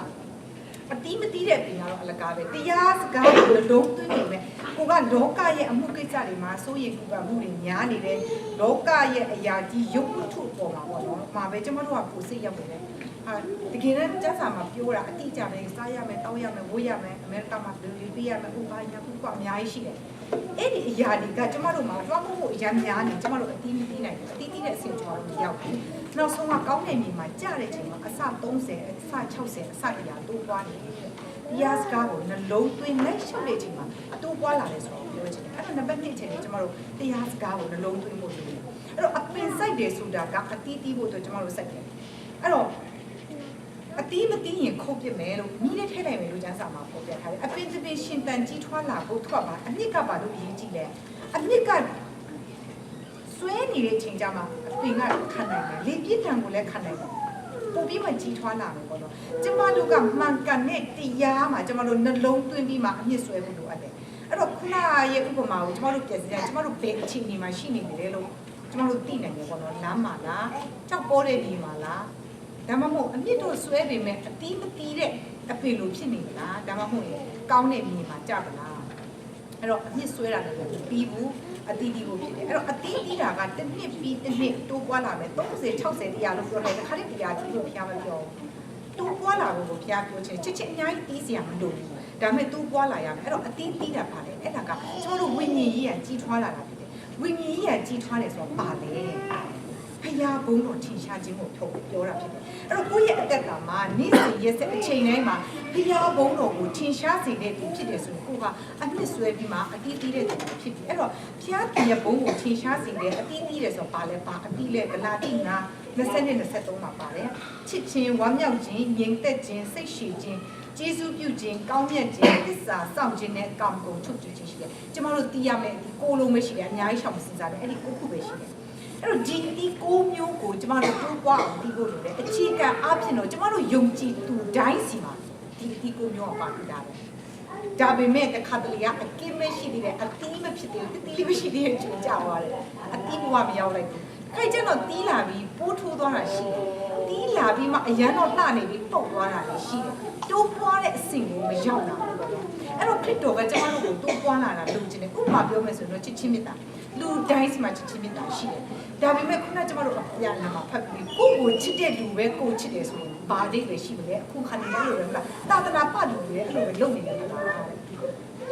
အတိမတိတဲ့ပင်ကတော့အလကားပဲတရားစကားကိုလုံးသွင်းနေမယ်ကိုကလောကရဲ့အမှုကိစ္စတွေမှာစိုးရိမ်ပူပန်မှုတွေများနေတယ်လောကရဲ့အရာကြီးရုပ်ဝတ္ထုပေါ်မှာပေါ့နော်မှာပဲကျမတို့ကကိုစိတ်ရောက်နေတယ်ဟာတကယ်တော့ကျန်းစာမှာပြောတာအတိအကျပဲစားရမယ်တောက်ရမယ်ဝတ်ရမယ်အမေရိကမှာလူတွေပေးရမယ်ဥပမာခုကအများကြီးရှိတယ်အဲ့ဒီအရာတွေကကျမတို့မှာတွားဖို့အရာများနေကျမတို့အတိမတိနိုင်ဘူးအတိတိတဲ့အဆင့်ကျမတို့ရောက်ပြီနောက်ဆုံးကကောင်းတဲ့နေမှာကြားတဲ့ချိန်မှာအစ30အစ60အစ100တိုးပွားနေတယ်တရားစကားကိုနှလုံးသွင်းလိုက်ရှုပ်တဲ့ချိန်မှာအတိုးပွားလာတယ်ဆိုတော့ပြောရ ချင်တယ်အဲ့တော့နံပါတ်1အချက်လေးကျမတို့တရားစကားကိုနှလုံးသွင်းဖို့လိုတယ်အဲ့တော့အပင်စိုက်တယ်ဆိုတာကအတီးတီးဖို့အတွက်ကျမတို့စိုက်တယ်အဲ့တော့အတီးမတီးရင်ခုတ်ပြမယ်လို့မိနဲ့ထဲလိုက်မယ်လို့ကျန်းစာမှာပေါ်ပြထားတယ်အပင်တစ်ပင်ရှင်တန်ကြီးထွားလာဖို့ထွက်ပါအမြစ်ကပါလို့ရည်ကြည့်လဲအမြစ်ကဆွဲနေတဲ့ချိန်ကြမှာအပင်ကခံနိုင်တယ်လေပြည့်တံကိုလည်းခံနိုင်တယ်ပုံပြီးမှကြီးထွားလာမယ်ပေါ့နော်ကျမတို့ကမှန်ကန်တဲ့တရားမှာကျမတို့နှလုံးသွင်းပြီးမှအမြင့်ဆွဲဖို့လိုအပ်တယ်အဲ့တော့ခုနရဲ့ဥပမာကိုကျမတို့ပြင်စင်ကျမတို့ဘယ်အခြေအနေမှာရှိနေတယ်လို့ကျမတို့သိနိုင်တယ်ပေါ့နော်လမ်းမှာလားကြောက်ပေါ်တဲ့နေမှာလားဒါမှမဟုတ်အမြင့်တို့ဆွဲပေမဲ့အတီးမတီးတဲ့အဖေလိုဖြစ်နေမလားဒါမှမဟုတ်ကောင်းတဲ့နေမှာကြပါလားအဲ့တော့အမြင့်ဆွဲတာလည်းပြီးဘူးအတီးတီးဖို့ဖြစ်တယ်အဲ့တော့အတီးတီးတာကတစ်နှစ်ပြီးတစ်နှစ်တိုးပွားလာမယ်30 60တရားလို့ပြောတယ်တစ်ခါတည်းတရားကြီးလို့ဖျားမပြောတိုးပွားလာဖို့ကိုဖျားပြောချင်ချစ်အများကြီးတီးစရာမလိုဘူးဒါပေမဲ့တိုးပွားလာရမယ်အဲ့တော့အတီးတီးတာပါလေအဲ့ဒါကကျွန်တော်တို့ဝိညာဉ်ရေးရကြီးထွားလာတာဖြစ်တယ်ဝိညာဉ်ရေးရကြီးထွားတယ်ဆိုတော့ပါလေဖျားဘုံတော်ထင်ရှားခြင်းကိုပြောတာဖြစ်တယ်အဲ့တော့ကိုယ့်ရဲ့အတ္တမှာနေ့စဉ်ရက်ဆက်အချိန်တိုင်းမှာဖျားဘုံတော်ကိုထင်ရှားစေတဲ့သူဖြစ်တယ်ဆိုရင်ကိုကအနှစ်ဆွဲပြီးမှအတီးတီးတဲ့သူဖြစ်ပြီအဲ့တော့ဖျားခင်ရဲ့ဘုံကိုထင်ရှားစေတဲ့အတီးတီးတယ်ဆိုတော့ပါလဲပါအတီးလဲဂလာတိနာ20-23မှာပါတယ်ချစ်ခြင်းဝမ်းမြောက်ခြင်းငြိမ်သက်ခြင်းစိတ်ရှည်ခြင်းကျေးဇူးပြုခြင်းကောင်းမြတ်ခြင်းသစ္စာစောင့်ခြင်းနဲ့ကောင်းကုန်ချုပ်ခြင်းရှိတယ်ကျမတို့သိရမယ်ဒီကိုလုံးမရှိတယ်အများကြီးရှောင်မစင်စားတယ်အဲ့ဒီကိုခုပဲရှိတယ်အဲ့တော့ဒီ9မျိုးကိုကျမတို့တိုးပွားအောင်ပြီးဖို့လိုတယ်အခြေခံအဖြစ်တော့ကျမတို့ယုံကြည်သူတိုင်းစီမှာဒီ9မျိုးကပါပြီးတာပဲဒါပေမဲ့တစ်ခါတလေကအကင်းမရှိသေးတယ်အတီးမဖြစ်သေးဘူးတီးလေးမရှိသေးတဲ့ချိန်ကြာသွားတယ်အတီးဘဝမရောက်လိုက်ဘူးခိုင်ကျတော့တီးလာပြီးပိုးထိုးသွားတာရှိတယ်တီးလာပြီးမှအရန်တော့လှနေပြီးပုတ်သွားတာလည်းရှိတယ်တိုးပွားတဲ့အဆင့်ကိုမရောက်လာဘူးပေါ့အဲ့တော့ခရစ်တော်ကကျမတို့ကိုတိုးပွားလာတာလုပ်ချင်တယ်ဥပမာပြောမယ်ဆိုတော့ချစ်ချင်းမေတ္တာလူတိုင်းမှာချစ်ချင်းမေတ္တာရှိတယ်ဒါပေမဲ့ခုနကျမတို့အပြာနာမှာဖတ်ပြီးကိုချစ်တဲ့လူပဲကိုချစ်တယ်ဆိုရင်ဘာဒိတ်ပဲရှိမလဲအခုခဏလေးလို့ပဲမလားသာသနာပတ်လို့ပဲအဲ့လိုပဲလုပ်နေတယ်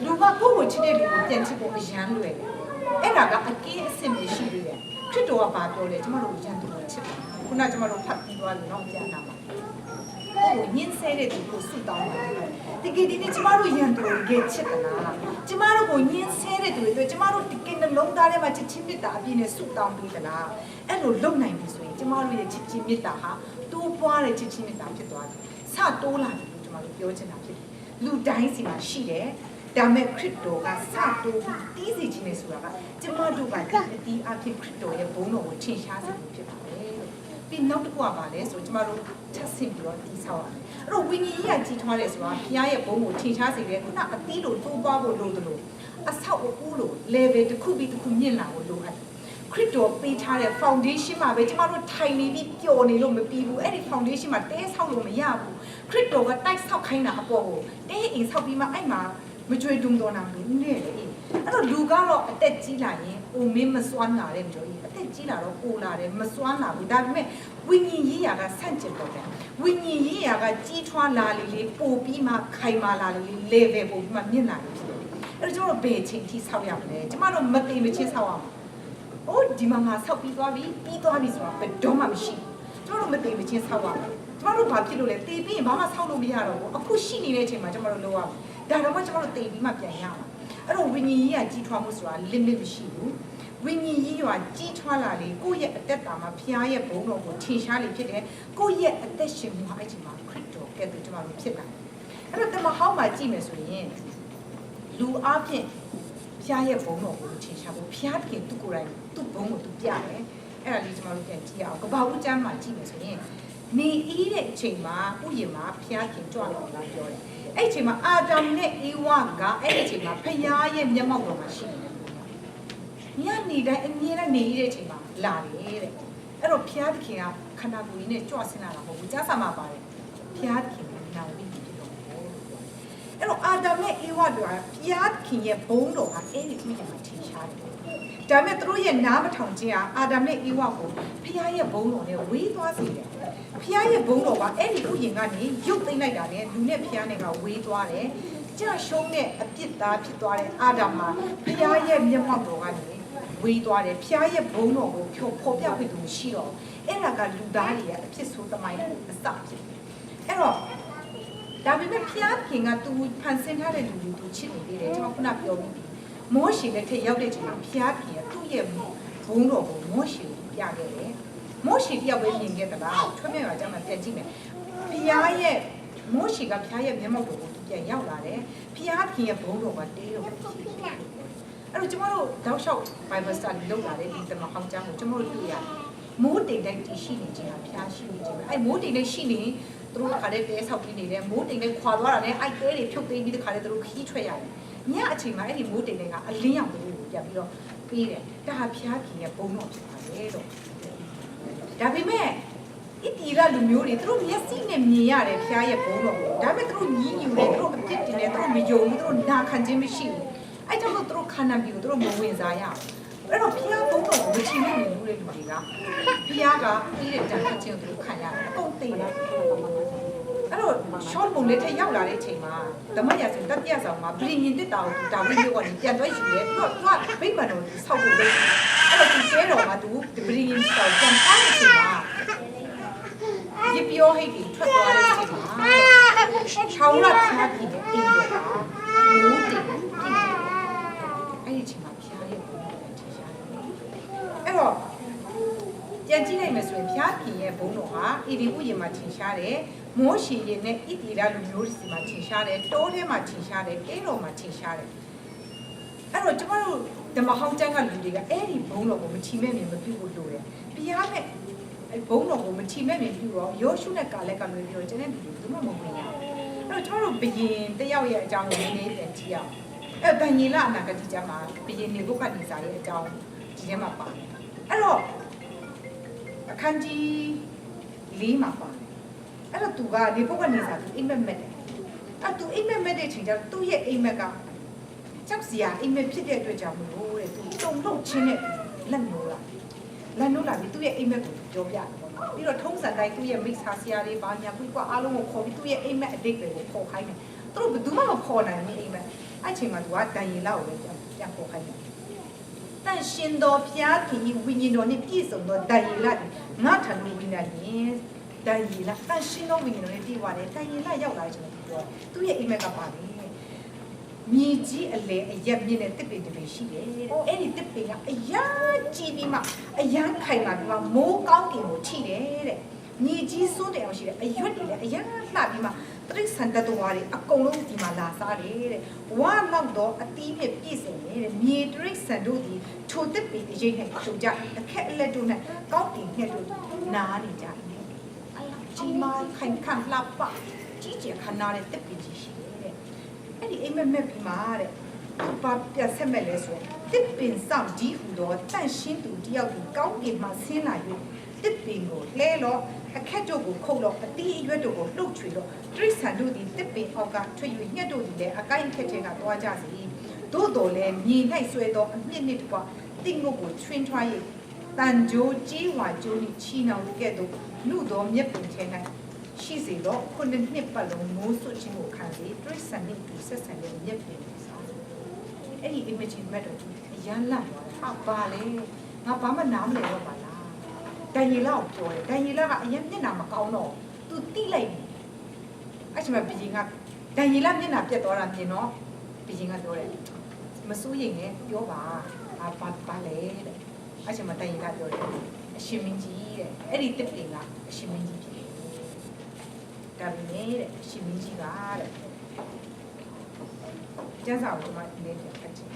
လူကကိုချစ်တဲ့လူကိုပြန်ချစ်ဖို့အရန်လွယ်တယ်အဲ့ဒါကအကင်းအဆင့်ပဲရှိသေးတယ်ခရစ်တော်ကဘာပြောလဲကျမတို့ရန်သူကိုချစ်တယ်ခုနကျမတို့ဖတ်ပြီးသွားလို့တော့ပြန်လာမှာကိုညင်းဆဲတဲ့သူကိုဆုတောင်းပါတယ်တကယ်ဒီနေ့ကျမတို့ရန်သူကိုချစ်တယ်လားကျမတို့ကိုညင်းဆဲတဲ့သူတွေကျမတို့တကယ်နှလုံးသားထဲမှာချစ်ချင်းမေတ္တာအပြည့်နဲ့ဆုတောင်းပေးသလားအဲ့လိုလုပ်နိုင်ပြီဆိုရင်ကျမတို့ရဲ့ချစ်ချင်းမေတ္တာဟာတိုးပွားတဲ့ချစ်ချင်းမေတ္တာဖြစ်သွားတယ်စတိုးလာတယ်လို့ကျမတို့ပြောချင်တာဖြစ်တယ်လူတိုင်းစီမှာရှိတယ်ဒါမဲ့ခရစ်တော်ကစတိုးတီးစီခြင်းနဲ့ဆိုတာကကျမတို့ကဒီအဖြစ်ခရစ်တော်ရဲ့ဘုန်းတော်ကိုထင်ရှားစေဖြစ်ပါတယ်ပြီးနောက်တစ်ခုကပါလဲဆိုကျမတို့ချက်ဆင်ပြီးတော့တီးဆောက်ရတယ်အဲ့တော့ဝိညာဉ်ရေးကကြီးထွားတယ်ဆိုတာဘုရားရဲ့ဘုန်းကိုထင်ရှားစေတယ်ခုနအသီးလိုတိုးပွားဖို့လိုတယ်လို့အဆောက်အဦလို level တစ်ခုပြီးတစ်ခုမြင့်လာဖို့လိုအပ်တယ်ခရစ်တော်ပေးထားတဲ့ foundation မှာပဲကျမတို့ထိုင်နေပြီးပျော်နေလို့မပြီးဘူးအဲ့ဒီ foundation မှာတဲဆောက်လို့မရဘူးခရစ်တော်ကတိုက်ဆောက်ခိုင်းတာအပေါ်ကိုတဲအိမ်ဆောက်ပြီးမှအဲ့မှာမကြွေတုံတော်နာလို့နဲ့လေအဲ့တော့လူကတော့အသက်ကြီးလာရင်အိုမင်းမစွမ်းလာတဲ့မျိုးကြီးအသက်ကြီးလာတော့ကိုလာတယ်မစွမ်းလာဘူးဒါပေမဲ့ဝိညာဉ်ရေးရာကဆန့်ကျင်တော့တယ်ဝိညာဉ်ရေးရာကကြီးထွားလာလေပို့ပြီးမှခိုင်မာလာလေ level ပို့ပြီးမှမြင့်လာလေအဲ့တော့ကျွန်တော်ဘယ်ချိန်ထိဆောက်ရမလဲကျမတို့မတိမ်မချင်းဆောက်အောင်ဟိုဒီမှာငါဆောက်ပြီးသွားပြီဆိုတာဘယ်တော့မှမရှိဘူးကျွန်တော်မတိမ်မချင်းဆောက်ရမယ်ကျမတို့ဘာဖြစ်လို့လဲတေးပြီးရင်ဘာမှဆောက်လို့မရတော့ဘူးအခုရှိနေတဲ့အချိန်မှာကျမတို့လုပ်ရမယ်ဒါတော့မှကျမတို့တေးပြီးမှပြန်ရမှာအဲ့တော့ဝိညာဉ်ရေးကကြီးထွားမှုဆိုတာ limit မရှိဘူးဝိညာဉ်ရေးကကြီးထွားလာလေကိုယ့်ရဲ့အသက်တာမှာဖျားရဲ့ဘုံတော်ကိုထင်ရှားလေဖြစ်တယ်ကိုယ့်ရဲ့အသက်ရှင်မှုအဲ့ဒီမှာခရစ်တော်ကဲ့သို့ကျမတို့ဖြစ်လာအဲ့တော့တမဟောင်းမှာကြည့်မယ်ဆိုရင်လူအပြင်ဖျားရဲ့ဘုံတော်ကိုထင်ရှားဖို့ဖျားခင်သူကိုယ်တိုင်သူ့ဘုံကိုသူပြတယ်အဲ့ဒါလေးကျမတို့ပြန်ကြည့်အောင်ကဘာဦးကျမ်းမှာကြည့်မယ်ဆိုရင်နေအေးတဲ့အချိန်မှာဥယျာဉ်မှာဖျားခင်ကြွလာတာပြောတယ်အဲ့ဒီအချိန်မှာအာဒမ်နဲ့အေဝါကအဲ့ဒီအချိန်မှာဖျားရဲ့မျက်မှောက်တော်မှာရှိတယ်ညနေတိုင်းအမြဲတမ်းနေရတဲ့အချိန်မှာလာတယ်တဲ့အဲ့တော့ဖျားသခင်ကခန္ဓာကိုယ်ကြီးနဲ့ကြွဆင်းလာတာမဟုတ်ဘူးကြားစာမှာပါတယ်ဖျားသခင်ကနာဝိဖြစ်တော်တယ်အဲ့တော့အာဒမ်နဲ့အေဝါတို့ကဖျားသခင်ရဲ့ဘုန်းတော်ကအဲ့ဒီဥယျာဉ်မှာထင်ရှားတယ်ဒါပေမဲ့သူတို့ရဲ့နားမထောင်ခြင်းဟာအာဒမ်နဲ့အေဝါကိုဖျားရဲ့ဘုန်းတော်နဲ့ဝေးသွားစေတယ်ဖျားရဲ့ဘုန်းတော်ကအဲ့ဒီဥယျာဉ်ကနေရုပ်သိမ်းလိုက်တာနဲ့လူနဲ့ဖျားနဲ့ကဝေးသွားတယ်ကြာရှုံးတဲ့အပြစ်သားဖြစ်သွားတဲ့အာဒမ်မှာဖျားရဲ့မျက်မှောက်တော်ကနေဝေးသွားတယ်ဖျားရဲ့ဘုန်းတော်ကိုဖော်ပြပေးသူမရှိတော့အဲ့ဒါကလူသားတွေရဲ့အဖြစ်ဆိုးသမိုင်းကိုအစဖြစ်တယ်အဲ့တော့ဒါပေမဲ့ဖျားခင်ကသူဖန်ဆင်းထားတဲ့လူတွေသူချစ်နေသေးတယ်ကျွန်တော်ခုနပြောပြီး မောရှိလက်ထက်ရောက်တဲ့ချိန်မှာဖျားခင်သူ့ရဲ့ဘုံတော်ကိုမောရှိကိုပြခဲ့တယ်မောရှိတယောက်ပဲမြင်ခဲ့သလားထွန်းမြတ်ရွာကျမှပြန်ကြည့်မယ်ဖျားရဲ့မောရှိကဖျားရဲ့မျက်မှောက်တော်ကိုပြန်ရောက်လာတယ်ဖျားခင်ရဲ့ဘုံတော်ကတေးတော်ကိုရှိတယ်အဲ့တော့ကျမတို့တောက်လျှောက် Bible study လုပ်လာတဲ့ဒီသမဟောင်းကျမ်းကိုကျမတို့တွေ့ရတယ်မိုးတိမ်တိုင်းတည်ရှိနေခြင်းဟာဖျားရှိနေခြင်းပဲအဲ့မိုးတိမ်တိုင်းရှိနေသူတို့ခါတဲ့တဲဆောက်ပြီးနေတယ်မိုးတိမ်တိုင်းခွာသွားတာနဲ့အဲ့တဲတွေဖြုတ်သိမ်းပြီးတခါတဲ့သူတို့ခီးထွက်ရတယ်ညအချိန်မှာအဲ့ဒီမိုးတိမ်တိုင်းကအလင်းရောင်တို့ကိုပြန်ပြီးတော့ပေးတယ်ဒါဟာဖျားခင်ရဲ့ဘုံတော်ဖြစ်ပါတယ်တော့ဒါပေမဲ့ဣတိလလူမျိုးတွေသူတို့မျက်စိနဲ့မြင်ရတယ်ဖျားရဲ့ဘုံတော်ကိုဒါပေမဲ့သူတို့ညီးညူတယ်သူတို့အပြစ်တင်တယ်သူတို့မယုံဘူးသူတို့နာခံခြင်းမရှိဘူးအဲ့ကြောင့်သူတို့ခန္ဓာပြီးသူတို့မဝင်စားရဘူးအဲ့တော့ဖျားဘုံတော်ကိုမချီးမြှောက်ဘူးလေလူတွေကဖျားကပြီးတဲ့တန်ခါချင်းကိုသူတို့ခံရတယ်အကုန်သိတယ်အဲ့တော့ short ပုံလေးထက်ရောက်လာတဲ့အချိန်မှာဓမ္မရာဆိုတတိယဆောင်မှာပြင်ရင်တက်တာကိုဒါဝိမျိုးကနေပြန်သွားယူတယ်ပြီးတော့သူကဗိမာန်တော်ကိုဆောက်ဖို့လုပ်အဲ့တော့သူကျဲတော်မှာသူပြင်ရင်တော့ပြန်ထားတဲ့အချိန်မှာဒီပြောဟိတ်ကြီးထွက်သွားတဲ့အချိန်မှာချောင်းလာဖျားပြီးအိမ်တော်ကမိုးတင်အဲ့ဒီအချိန်မှာဖျားရဲ့ဘုံတော်ထင်ရှားတယ်အဲ့တော့ပြန်ကြည့်လိုက်မယ်ဆိုရင်ဖျားခင်ရဲ့ဘုံတော်ဟာဣတိဥယျာဉ်မှာထင်ရှားတယ်မောရှိရင်နဲ့ဣတိရလူမျိုးစီမှာထင်ရှားတယ်တိုးထဲမှာထင်ရှားတယ်ကဲတော်မှာထင်ရှားတယ်အဲ့တော့ကျမတို့ဓမ္မဟောင်းကျမ်းကလူတွေကအဲ့ဒီဘုံတော်ကိုမချီမဲ့မြင်မပြုတ်လို့လိုတယ်ဘုရားနဲ့ဘုံတော်ကိုမချီမဲ့မြင်ပြုတော့ယောရှုနဲ့ကာလက်ကလွယ်ပြီးတော့ကျန်တဲ့လူတွေသူမှမဝင်ရဘူးအဲ့တော့ကျမတို့ဘယင်တယောက်ရဲ့အကြောင်းကိုနည်းနည်းပြန်ကြည့်အောင်အဲ့ဗန်ယေလအနာဂတိကျမ်းမှာဘယင်နေဘုခတ်နေစာရဲ့အကြောင်းဒီထဲမှာပါတယ်အဲ့တော့အခန်းကြီး၄မှာပါတယ်အဲ့တော့သူကနေဘုကနေစာသူအိမ်မက်မက်တယ်အဲ့သူအိမ်မက်မက်တဲ့ချိန်ကျတော့သူ့ရဲ့အိမ်မက်ကကြောက်စရာအိမ်မက်ဖြစ်တဲ့အတွက်ကြောင့်မလို့တဲ့သူတုံလုံးချင်းနဲ့လက်နိုးလာပြီးသူ့ရဲ့အိမ်မက်ကိုပြောပြတယ်ပေါ့နော်ပြီးတော့ထုံးစံတိုင်းသူ့ရဲ့မိတ်ဆာဆရာတွေဘာညာပြီးကွာအားလုံးကိုခေါ်ပြီးသူ့ရဲ့အိမ်မက်အတိတ်တွေကိုခေါ်ခိုင်းတယ်သူတို့ဘယ်သူမှမခေါ်နိုင်ဘူးအိမ်မက်အဲ့ချိန်မှာသူကတန်ရီလောက်ကိုပဲပြန်ခေါ်ခိုင်းတယ်တန်ရှင်တော်ဖျားခင်ဝိညာဉ်တော်နဲ့ပြည့်စုံသောတန်ရီလောက်ငါထံလို့ဝိညာဉ်ရင်တန်ရီလာတန်ရှင်းတော့ဝိညာဉ်တော်နဲ့တည်သွားတယ်တန်ရီလာရောက်လာတယ်ကျွန်တော်ပြောသူ့ရဲ့အိမ်မက်ကပါလေမြေကြီးအလေအရက်မြင့်တဲ့တစ်ပင်တစ်ပင်ရှိတယ်အဲ့ဒီတစ်ပင်ကအရာကြီးပြီးမှအရန်ခိုင်လာပြီးမှမိုးကောင်းကင်ကိုထိတယ်တဲ့မြေကြီးစိုးတယ်အောင်ရှိတယ်အရွက်တွေလည်းအရန်လှပြီးမှတရိษံတတဝါတွေအကုန်လုံးဒီမှာလာစားတယ်တဲ့ဝါလောက်တော့အတီးပြည့်ပြည့်စုံနေတဲ့မြေတရိษံတို့ဒီထိုတစ်ပင်အရေးနဲ့ထုံကြအခက်အလက်တို့နဲ့ကောင်းကင်ငှက်တို့နားနေကြတယ်ကြီးမားခိုင်ခန့်လှပကြီးကျယ်ခနာတဲ့တက်ပင်ကြီးရှိတယ်တဲ့အဲ့ဒီအိမ်မက်ပြီးမှတဲ့ဘာပြဆက်မဲ့လဲဆိုရင်တက်ပင်ဆောင်ကြီးဟူတော့တန့်ရှင်းသူတယောက်ဒီကောင်းကင်မှာဆင်းလာ၍တက်ပင်ကိုလဲတော့အခက်တို့ကိုခုတ်တော့အတီးအရွက်တို့ကိုလှုပ်ချွေတော့တိရစ္ဆာန်တို့ဒီတက်ပင်အောက်ကထွေ၍ညက်တို့ဒီလည်းအကိုင်းအခက်ထဲကသွားကြစီသို့တော်လည်းမြေ၌ဆွဲတော့အမြင့်နှစ်တကွတိငုတ်ကိုချွင်းထွား၍တန်ကြိုးကြီးဝါကြိုးနဲ့ချီနှောင်ကဲ့သို့လူတော်မြက်ပင်ထဲ၌ရှိစေတော့ခုနှစ်ပတ်လုံးမိုးစွတ်ခြင်းကိုခံစေတိရစ္ဆာန်နှင့်တူဆက်ဆံတဲ့မြက်ပင်ကိုစားအဲ့ဒီ image မှတ်တော့ရမ်းလာတော့ပါလေငါဘာမှနားမလည်တော့ပါလားဒန်ယေလကိုပြောတယ်ဒန်ယေလကအရင်မျက်နှာမကောင်းတော့သူတိလိုက်ပြီအဲ့ချိန်မှာဘီရင်ကဒန်ယေလမျက်နှာပြတ်သွားတာမြင်တော့ဘီရင်ကပြောတယ်မစိုးရိမ်နဲ့ပြောပါဘာလဲတဲ့အဲ့ချိန်မှာဒန်ယေလပြောတယ်အရှင်မင်းကြီးတဲ့အဲ့ဒီတစ်ပင်ကအရှင်မင်းကြီးဖြစ်တယ်ဒါပေမဲ့တဲ့အရှင်မင်းကြီးကတဲ့ကျမ်းစာကိုကျွန်မဒီနေ့ပြန်ဖတ်ကြည့်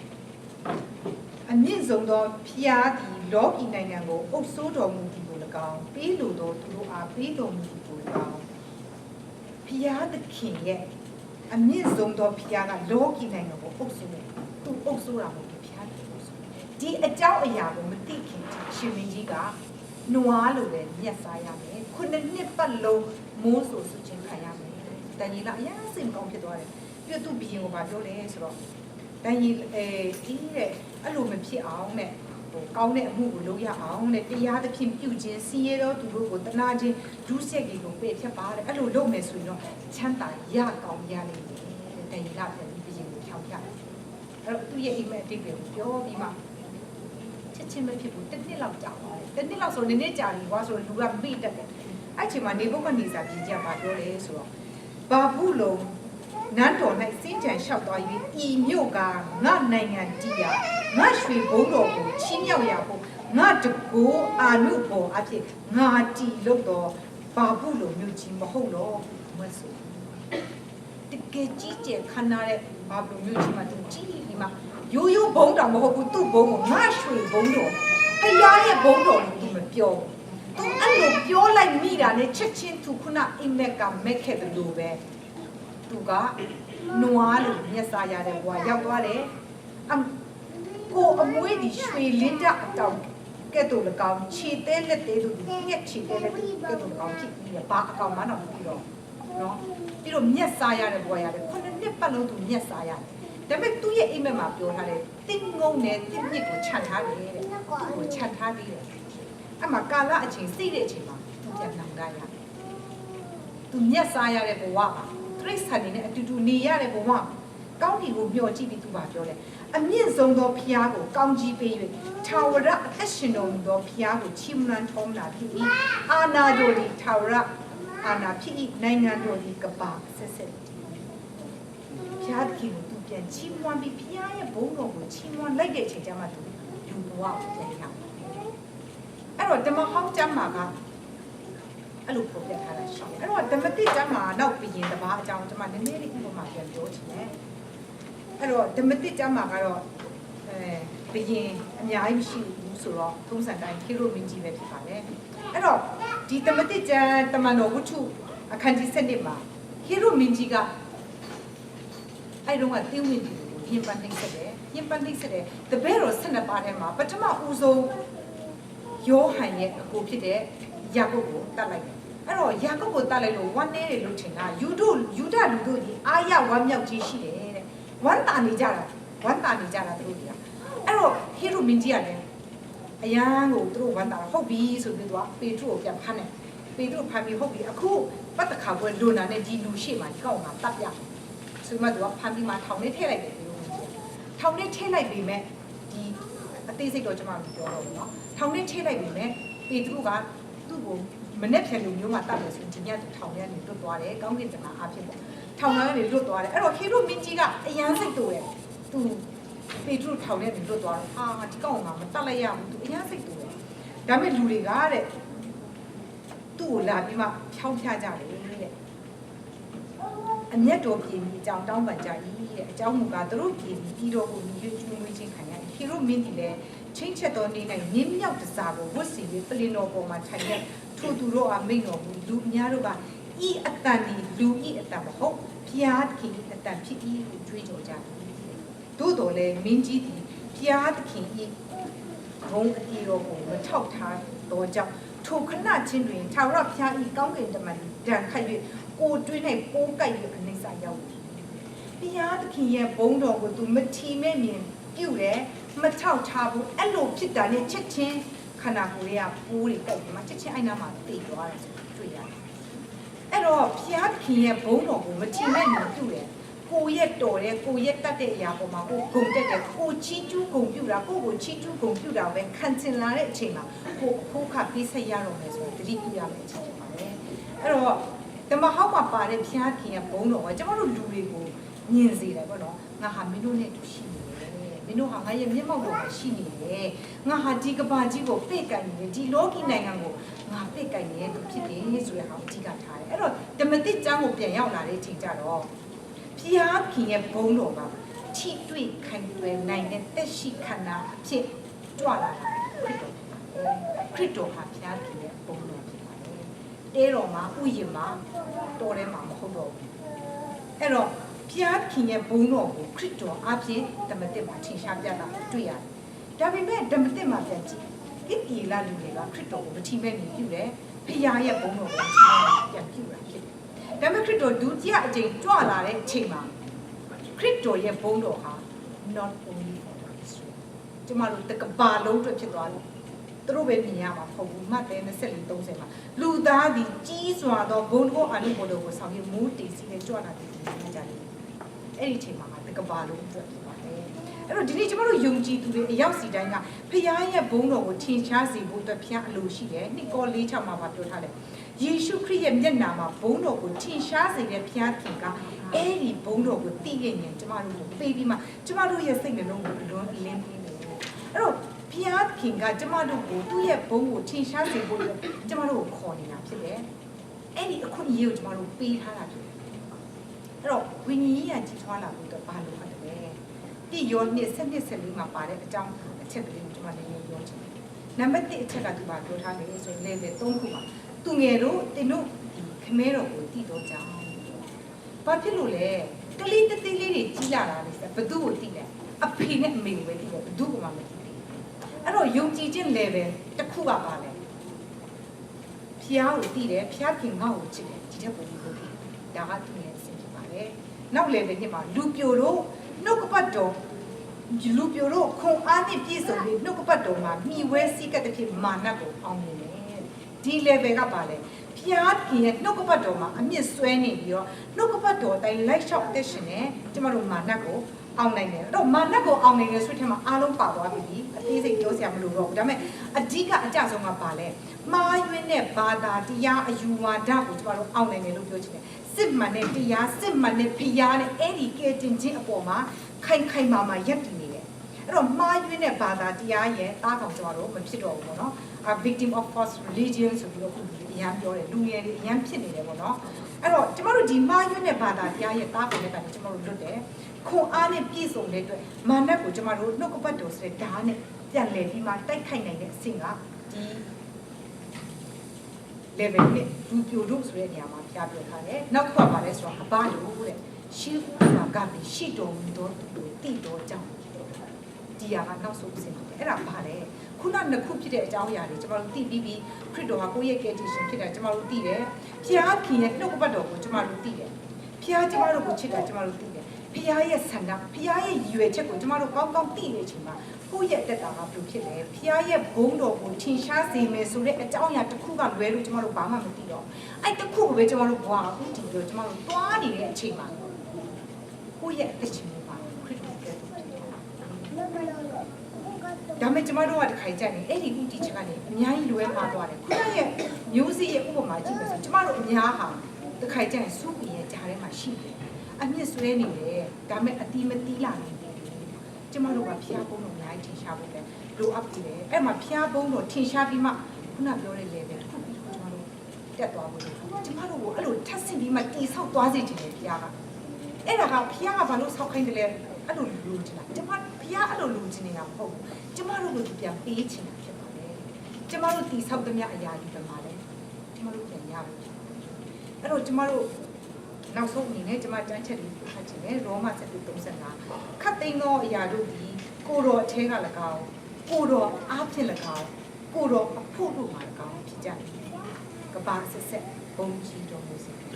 အမြင့်ဆုံးသောဖျားသည်လောကီနိုင်ငံကိုအုပ်စိုးတော်မူသည်ကို၎င်းပေးလိုသောသူတို့အားပေးတော်မူသည်ကို၎င်းဖျားသခင်ရဲ့အမြင့်ဆုံးသောဖျားကလောကီနိုင်ငံကိုအုပ်စိုးတယ်သူအုပ်စိုးတာမဟုတ်ဘူးဖျားတယ်အုပ်စိုးဒီအကြောင်းအရာကိုမသိခင်ရှင်မင်းကြီးကနွားလိုပဲမျက်စားရမယ်ခုနှစ်ပတ်လုံးမိုးဆူဆူချင်းခံရမယ်တန်ကြီးလာအရင်စိတ်မကောင်းဖြစ်သွားတယ်ပြီးတော့သူ့ဘီရင်ကိုပြောလဲဆိုတော့တန်ကြီးဒီတဲ့အဲ့လိုမဖြစ်အောင်တဲ့ဟိုကောင်းတဲ့အမှုကိုလုပ်ရအောင်တဲ့တရားသဖြင့်ပြုခြင်းစီရတော့သူတို့ကိုတနာခြင်းဒုစရိုက်တွေကိုပေးဖြတ်ပါတယ်အဲ့လိုလုပ်မယ်ဆိုရင်တော့ချမ်းသာရကောင်းရလိမ့်မယ်တန်ကြီးလာပြန်ပြီးဘီရင်ကိုဖြောင်းပြအဲ့တော့သူ့ရဲ့အိမ်မက်အတိတ်ကိုပြောပြီးမှချက်ချင်းမဖြစ်ဘူးတစ်နှစ်လောက်ကြာပါတယ်တစ်နှစ်လောက်ဆိုနည်းနည်းကြာပြီကွာဆိုတော့လူကမိတက်တယ်အဲ့ချိန်မှာနေဘုတ်ကနေစာပြင်ကြပါပြောလဲဆိုတော့ဘာဘူးလုံး နန်းတော်၌စင်ကြံလျှောက်သွား၍ဤမြို့ကငါနိုင်ငံတည်ရာငါရွှေဘုံတော်ကိုချီးမြှောက်ရဖို့ငါတကူအာနုဘောအဖြစ်ငါတီလို့တော့ဘာဘူးလိုမြို့ကြီးမဟုတ်တော့မဆိုတကယ်ကြီးကျယ်ခမ်းနားတဲ့ဘာဘူးမြို့ကြီးမှာသူကြီးဒီမှာရိုးရိုးဘုံတော်မဟုတ်ဘူးသူ့ဘုံကိုငါရွှေဘုံတော်ဖယားရဲ့ဘုံတော်ကိုသူမပြောသူအဲ့လိုပြောလိုက်မိတာနဲ့ချက်ချင်းသူခုနအိမ်မက်ကမက်ခဲ့တယ်လို့ပဲသူကနွားလို့မျက်စာရတဲ့ဘွားရောက်သွားတယ်ကိုအမွေးဒီရွှေလင်းတဲ့အတောင်ကဲ့သို့၎င်းခြေသေးလက်သေးတို့ညက်ခြေသေးလက်ကဲ့သို့၎င်းဖြစ်ပြီးဘာအကောင်မှတော့မပြီးတော့နော်ပြီးတော့မျက်စာရတဲ့ဘွားရတယ်ခုနှစ်ပတ်လုံးသူမျက်စာရတယ်ဒါပေမဲ့သူ့ရဲ့အိမ်မက်မှာပြောထားတယ်တင်းငုံနဲ့တင်းမြစ်ကိုခြံထားတယ်တဲ့ကိုခြံထားသေးတယ်အမှကာလအချိန်စိတ်တဲ့အချိန်မှာသူပြန်နောင်ကြရတယ်သူမျက်စာရတဲ့ဘဝမှာတိရစ္ဆာန်တွေနဲ့အတူတူနေရတဲ့ဘဝကောင်းကင်ကိုမျှော်ကြည့်ပြီးသူကပြောတယ်အမြင့်ဆုံးသောဖျားကိုကောင်းကြီးပေး၍ထာဝရအသက်ရှင်တော်မူသောဖျားကိုချီးမွမ်းထောမနာဖြစ်၏အာနာတော်သည်ထာဝရအာနာဖြစ်၏နိုင်ငံတော်သည်ကပါဆက်ဆက်ဖျားခင်ကိုသူပြန်ချီးမွမ်းပြီးဖျားရဲ့ဘုန်းတော်ကိုချီးမွမ်းလိုက်တဲ့အချိန်ကျမှသူလူဘဝကိုပြန်ရောက်အဲ့တော့ဓမ္မဟောင်းကျမ်းမှာကအဲ့လိုပေါ်ပြထားတာရှိတယ်အဲ့တော့ဓမ္မတိကျမ်းမှာနောက်ပြီးရင်တပါးအကြောင်းကျွန်မနည်းနည်းလေးဥပမာပြန်ပြောချင်တယ်အဲ့တော့ဓမ္မတိကျမ်းမှာကတော့ဘယင်အများကြီးမရှိဘူးဆိုတော့သုံးစံတိုင်းခေရိုမင်းကြီးပဲဖြစ်ပါလေအဲ့တော့ဒီဓမ္မတိကျမ်းတမန်တော်ဝတ္ထုအခန်းကြီး7မှာခေရိုမင်းကြီးကအဲ့တော့ကသင်းဝင်တယ်ညင်ပန်းနှိမ့်ဆက်တယ်ညင်ပန်းနှိမ့်ဆက်တယ်တပည့်တော်12ပါးထဲမှာပထမဦးဆုံးယောဟန်ရဲ့အကိုဖြစ်တဲ့ယာကုပ်ကိုတတ်လိုက်တယ်အဲ့တော့ယာကုပ်ကိုတတ်လိုက်လို့ဝမ်းနေတယ်လို့ထင်တာယူဒလူတို့ဒီအာရဝမ်းမြောက်ခြင်းရှိတယ်တဲ့ဝမ်းတာနေကြတာသူတို့ကအဲ့တော့ဟေရုမင်းကြီးကလည်းအရန်ကိုသူတို့ဝမ်းတာဟုတ်ပြီဆိုပြီးတော့ပေတရုကိုပြန်ဖမ်းတယ်ပေတရုဖမ်းပြီးဟုတ်ပြီအခုပတ်တခါပွဲလွန်တာနဲ့ဒီလူရှိမှကောက်မှာတတ်ပြဆိုမှသူကဖမ်းပြီးမှထောင်ထဲထည့်လိုက်တယ်ဒီလိုထောင်ထဲထည့်လိုက်ပြီမဲ့ဒီအသေးစိတ်တော့ကျွန်မမပြောတော့ဘူးเนาะထောင်ထဲထည့်လိုက်ပြီမဲ့ပေတရုကသူ့ကိုမနဲ့ဖြန်လူမျိုးမှာတတ်တယ်ဆိုဒီညသူထောင်ထဲကနေလွတ်သွားတယ်ကောင်းကင်တမန်အားဖြင့်ပေါ့ထောင်ထဲကနေလွတ်သွားတယ်အဲ့တော့ဟေရုမင်းကြီးကအရန်စိတ်တူတယ်သူပေတရုထောင်ထဲကနေလွတ်သွားတော့ဒီကောင်ကမတတ်လိုက်ရဘူးသူအရန်စိတ်တူတယ်ဒါပေမဲ့လူတွေကတဲ့သူ့ကိုလာပြီးမှဖြောင်းဖြကြတယ်တဲ့အမျက်တော်ပြည်ပြီးအကြောင်းတောင်းပန်ကြ၏တဲ့အကြောင်းမူကားသူတို့ပြည်ပြီးတော်ကိုမြည်ကျွေးမွေးခြင်းခံရတယ်ဟေရုမင်းကြီးလည်းချင်းချက်တော်နေ၌နင်းမြောက်တစားကိုဝတ်စီပြီးပလင်တော်ပေါ်မှာထိုင်တဲ့ထိုသူတို့အမိန်တော်မူလူအများတို့ကဤအတန်ဒီလူဤအတန်မဟုတ်ဖျားခင်ဤအတန်ဖြစ်၏ကိုကြွေးကြော်ကြတယ်သို့တော်လည်းမင်းကြီးသည်ဖျားခင်ဤဘုံအတီတော်ကိုမထောက်ထားတော့ကြောင့်ထိုခဏချင်းတွင်ထာဝရဖျားဤကောင်းကင်တမန်ဒဏ်ခတ်၍ကိုတွင်း၌ပိုးကိုက်၍အနိစ္စရောက်သည်ဖျားခင်ရဲ့ဘုံတော်ကိုသူမထီမဲ့မြင်ပြုတ်တယ်မထောက်ထားဘူးအဲ့လိုဖြစ်တာနဲ့ချက်ချင်းခန္ဓာကိုယ်ရဲ့ပိုးတွေကိုက်ပြီးမှချက်ချင်းအဲ့နာမှာတည်သွားတယ်ဆိုတွေ့ရတယ်အဲ့တော့ဖျားခင်ရဲ့ဘုံတော်ကိုမထီမဲ့မြင်ပြုတ်တယ်ကိုရဲ့တော်တယ်ကိုရဲ့တတ်တဲ့အရာပေါ်မှာကိုဂုံတက်တယ်ကိုချီးကျူးဂုံပြုတ်တာကိုချီးကျူးဂုံပြုတ်တာပဲခံချင်လာတဲ့အချိန်မှာကိုခိုးခပေးဆက်ရတော့မယ်ဆိုတော့တတိပြုရမယ်အချိန်ဖြစ်ပါတယ်အဲ့တော့ဓမ္မဟောင်းမှာပါတဲ့ဖျားခင်ရဲ့ဘုံတော်ကကျမတို့လူတွေကိုမြင်စေတယ်ပေါ့နော်ငါဟာမင်းတို့နဲ့တူရှိနေတယ်မင်းတို့ဟာငါရဲ့မျက်မှောက်တော်မှာရှိနေတယ်ငါဟာဒီကဘာကြီးကိုပိတ်ကန်နေတယ်ဒီလောကီနိုင်ငံကိုငါပိတ်ကန်နေတဲ့သူဖြစ်တယ်ဆိုတဲ့ဟာကိုအဓိကထားတယ်အဲ့တော့ဓမ္မတိကျမ်းကိုပြန်ရောက်လာတဲ့အချိန်ကျတော့ဖျားခင်ရဲ့ဘုံတော်ကထိတွေ့ခိုင်တွယ်နိုင်တဲ့တက်ရှိခန္ဓာအဖြစ်ကြွလာတာခရစ်တော်ဟာဖျားခင်ရဲ့ဘုံတော်ဖြစ်ပါတယ်တဲတော်မှာဥယျာဉ်မှာတော်ထဲမှာမဟုတ်တော့ဘူးအဲ့တော့ဖျားခင်ရဲ့ဘုံတော်ကိုခရစ်တော်အဖြစ်ဓမ္မသစ်မှာထင်ရှားပြတာတွေ့ရတယ်ဒါပေမဲ့ဓမ္မသစ်မှာပြန်ကြည့်ဣတိလလူတွေကခရစ်တော်ကိုမထီမဲ့နေပြုတယ်ဖျားရဲ့ဘုံတော်ကိုထီမဲ့ပြန်ပြုတာဖြစ်တယ်ဒါပေမဲ့ခရစ်တော်ဒုတိယအကြိမ်ကြွလာတဲ့အချိန်မှာခရစ်တော်ရဲ့ဘုန်းတော်ဟာ not only for Israel ကျမတို့တကဘာလုံးအတွက်ဖြစ်သွားတယ်သူတို့ပဲမြင်ရမှာမဟုတ်ဘူးမှတ်တယ်24-30မှာလူသားဒီကြီးစွာသောဘုန်းတော်အနုဘောတော်ကိုဆောင်ရမိုးတေးစီနဲ့ကြွလာတယ်မြင်ကြတယ်အဲ့ဒီအချိန်မှာတကဘာလုံးအတွက်ဖြစ်ပါတယ် အဲ့တော့ဒီနေ့ကျမတို့ယုံကြည်သူတွေအရောက်စီတိုင်းကဖခင်ရဲ့ဘုန်းတော်ကိုထင်ရှားစေဖို့အတွက်ဖခင်အလိုရှိတယ်နှစ်ကော4:6မှာပြောထားတယ်ယေရှုခရစ်ရဲ့မျက်နှာမှာဘုန်းတော်ကိုထင်ရှားစေတဲ့ဖခင်ခင်ကအဲ့ဒီဘုန်းတော်ကိုသိခဲ့ရင်ကျမတို့ကိုပေးပြီးမှကျမတို့ရဲ့စိတ်နှလုံးကိုအလွန်အလင်းပေးတယ်အဲ့တော့ဖခင်ကကျမတို့ကိုသူ့ရဲ့ဘုန်းကိုထင်ရှားစေဖို့ကျမတို့ကိုခေါ်နေတာဖြစ်တယ်အဲ့ဒီအခုရေးကိုကျမတို့ပေးထားတာဖြစ်တယ်အဲ့တော့ဝိညာဉ်ရေးရကြီးထွားလာဖို့တော့ဘာလို့လဲဒီယောနှစ်7:14မှာပါတဲ့အကြောင်းအချက်ကလေးကိုကျွန်မလည်းပြောချင်တယ်။နံပါတ်1အချက်ကသူကပြောထားတယ်ဆိုရင် level 3ခုမှာသူငယ်တို့တင်တို့ခမဲတော်ကိုတည်တော့ကြောင်း။ဘာဖြစ်လို့လဲ။ကလေးတသေးလေးတွေကြီးလာတာလေဘယ်သူ့ကိုတည်လဲ။အဖေနဲ့အမေကိုပဲတည်တယ်ဘယ်သူ့ကိုမှမတည်ဘူး။အဲ့တော့ယုံကြည်ခြင်း level တစ်ခုကပါလဲ။ဖျားကိုတည်တယ်ဖျားခင်ငါ့ကိုချစ်တယ်ဒီထက်ပိုပြီးလို့ဒါကသူ့ရဲ့အစဉ်ဖြစ်ပါတယ်။နောက် level 2မှာလူပြိုတို့နှုတ်ကပတ်တော်လူပြိုတို့ခွန်အားနဲ့ပြည့်စုံပြီးနှုတ်ကပတ်တော်မှာမိဝဲစည်းကပ်တဲ့ဖြစ်မာနကိုအောင်မြင်တယ်ဒီ level ကပါလေဖျားခင်ရဲ့နှုတ်ကပတ်တော်မှာအမြင့်ဆွဲနေပြီးတော့နှုတ်ကပတ်တော်တိုင်းလိုက်လျှောက်တဲ့ရှင်နဲ့ကျမတို့မာနကိုအောင်နိုင်တယ်အဲ့တော့မာနကိုအောင်နိုင်တယ်ဆိုတဲ့မှာအားလုံးပါသွားပြီအသေးစိတ်ပြောစရာမလိုတော့ဘူးဒါပေမဲ့အဓိကအကျဆုံးကပါလေမှားယွင်းတဲ့ဘာသာတရားအယူဝါဒကိုကျမတို့အောင်နိုင်တယ်လို့ပြောချင်တယ်စစ်မှန်တဲ့တရားစစ်မှန်တဲ့ဖျားနဲ့အဲ့ဒီကဲတင်ခြင်းအပေါ်မှာခိုင်မာရပ်တည်နေတယ်အဲ့တော့မှားယွင်းတဲ့ဘာသာတရားရဲ့တားကောင်ကျမတို့မဖြစ်တော့ဘူးပေါ့နော် victim of false religion ဆိုပြီးတော့ခုအရန်ပြောတယ်လူငယ်တွေအရန်ဖြစ်နေတယ်ပေါ့နော်အဲ့တော့ကျမတို့ဒီမှားယွင်းတဲ့ဘာသာတရားရဲ့တားကောင်တဲ့ကနေကျမတို့လွတ်တယ်ခွန်အားနဲ့ပြည့်စုံတဲ့အတွက်မာနကိုကျမတို့နှုတ်ကပတ်တော်ဆိုတဲ့ဓာတ်နဲ့ပြန်လည်ပြီးမှတိုက်ခိုက်နိုင်တဲ့အဆင့်ကဒီ level နဲ့လူပြိုတို့ဆိုတဲ့နေရာမှာပြပြထားတယ်နောက်တစ်ခါပါလဲဆိုတော့အဘလို့တဲ့ရှင်းဆိုတာကပြီးရှိတော်မူသောသူတို့တည်တော်ကြောင့်ဒီဟာကနောက်ဆုံးအဆင့်ဖြစ်တယ်အဲ့ဒါဘာလဲခုနနှစ်ခုဖြစ်တဲ့အကြောင်းအရာတွေကျွန်တော်တို့သိပြီးပြီခရစ်တော်ကကိုယ့်ရဲ့ creation ဖြစ်တာကျွန်တော်တို့သိတယ်ဖျားခင်ရဲ့နှုတ်ကပတ်တော်ကိုကျွန်တော်တို့သိတယ်ဖျားကျွန်တော်တို့ကိုချစ်တာကျွန်တော်တို့သိတယ်ဖျားရဲ့ဆန္ဒဖျားရဲ့ရည်ရွယ်ချက်ကိုကျွန်တော်တို့ကောင်းကောင်းသိနေချိန်မှာကိုယ့်ရဲ့တက်တာကဘယ်လိုဖြစ်လဲဖျားရဲ့ဘုန်းတော်ကိုထင်ရှားစေမယ်ဆိုတဲ့အကြောင်းအရာတစ်ခုကလွဲလို့ကျွန်တော်တို့ဘာမှမသိတော့အဲ့တစ်ခုကိုပဲကျွန်တော်တို့ဘွားအခုဒီလိုကျွန်တော်တို့တွားနေတဲ့အချိန်မှာကိုယ့်ရဲ့အသက်ရှင်မှုပါခရစ်တော်ကဲ့သို့ဒါမဲ့ကျမတို့ကတခါကြတယ်အဲ့ဒီဥတီချက်ကနေအများကြီးလွဲမှားသွားတယ်ခုနရဲ့မျိုးစေ့ရဲ့ဥပမာကြည့်မယ်ဆိုကျမတို့အများဟာတခါကြရင်စုပင်ရဲ့ဂျားထဲမှာရှိတယ်အမြင့်ဆွဲနေတယ်ဒါမဲ့အတီးမတီးလာနေတယ်ကျမတို့ကဖျားပုံးတော့အများကြီးထင်ရှားဖို့လည်းလိုအပ်ပြီလေအဲ့မှာဖျားပုံးတော့ထင်ရှားပြီးမှခုနပြောတဲ့ level တစ်ခုပြီးတော့ကျမတို့တက်သွားဖို့ကျမတို့ကိုအဲ့လိုထပ်ဆင့်ပြီးမှတိဆောက်သွားစေချင်တယ်ဖျားကအဲ့ဒါကဖျားကဘာလို့ဆောက်ခိုင်းတယ်လဲအဲ့လိုလူချင်တာကျမဖျားအဲ့လိုလူချင်နေတာမဟုတ်ဘူးကျမတို့ကိုပြန်ပေးချင်တာဖြစ်ပါတယ်ကျမတို့တိဆောက်သမျှအရာတွေပဲမှာလဲကျမတို့ပြန်ရပါမယ်အဲ့တော့ကျမတို့နောက်ဆုံးအနေနဲ့ကျမတန်းချက်လေးဖတ်ချင်တယ်ရောမ7:35ခတ်သိမ်းသောအရာတို့ဒီကိုတော်အထဲက၎င်းကိုတော်အားဖြင့်၎င်းကိုတော်အဖို့တို့မှာ၎င်းဖြစ်ကြတယ်ကဘာဆက်ဆက်ဘုံကြီးတော်မူစေတ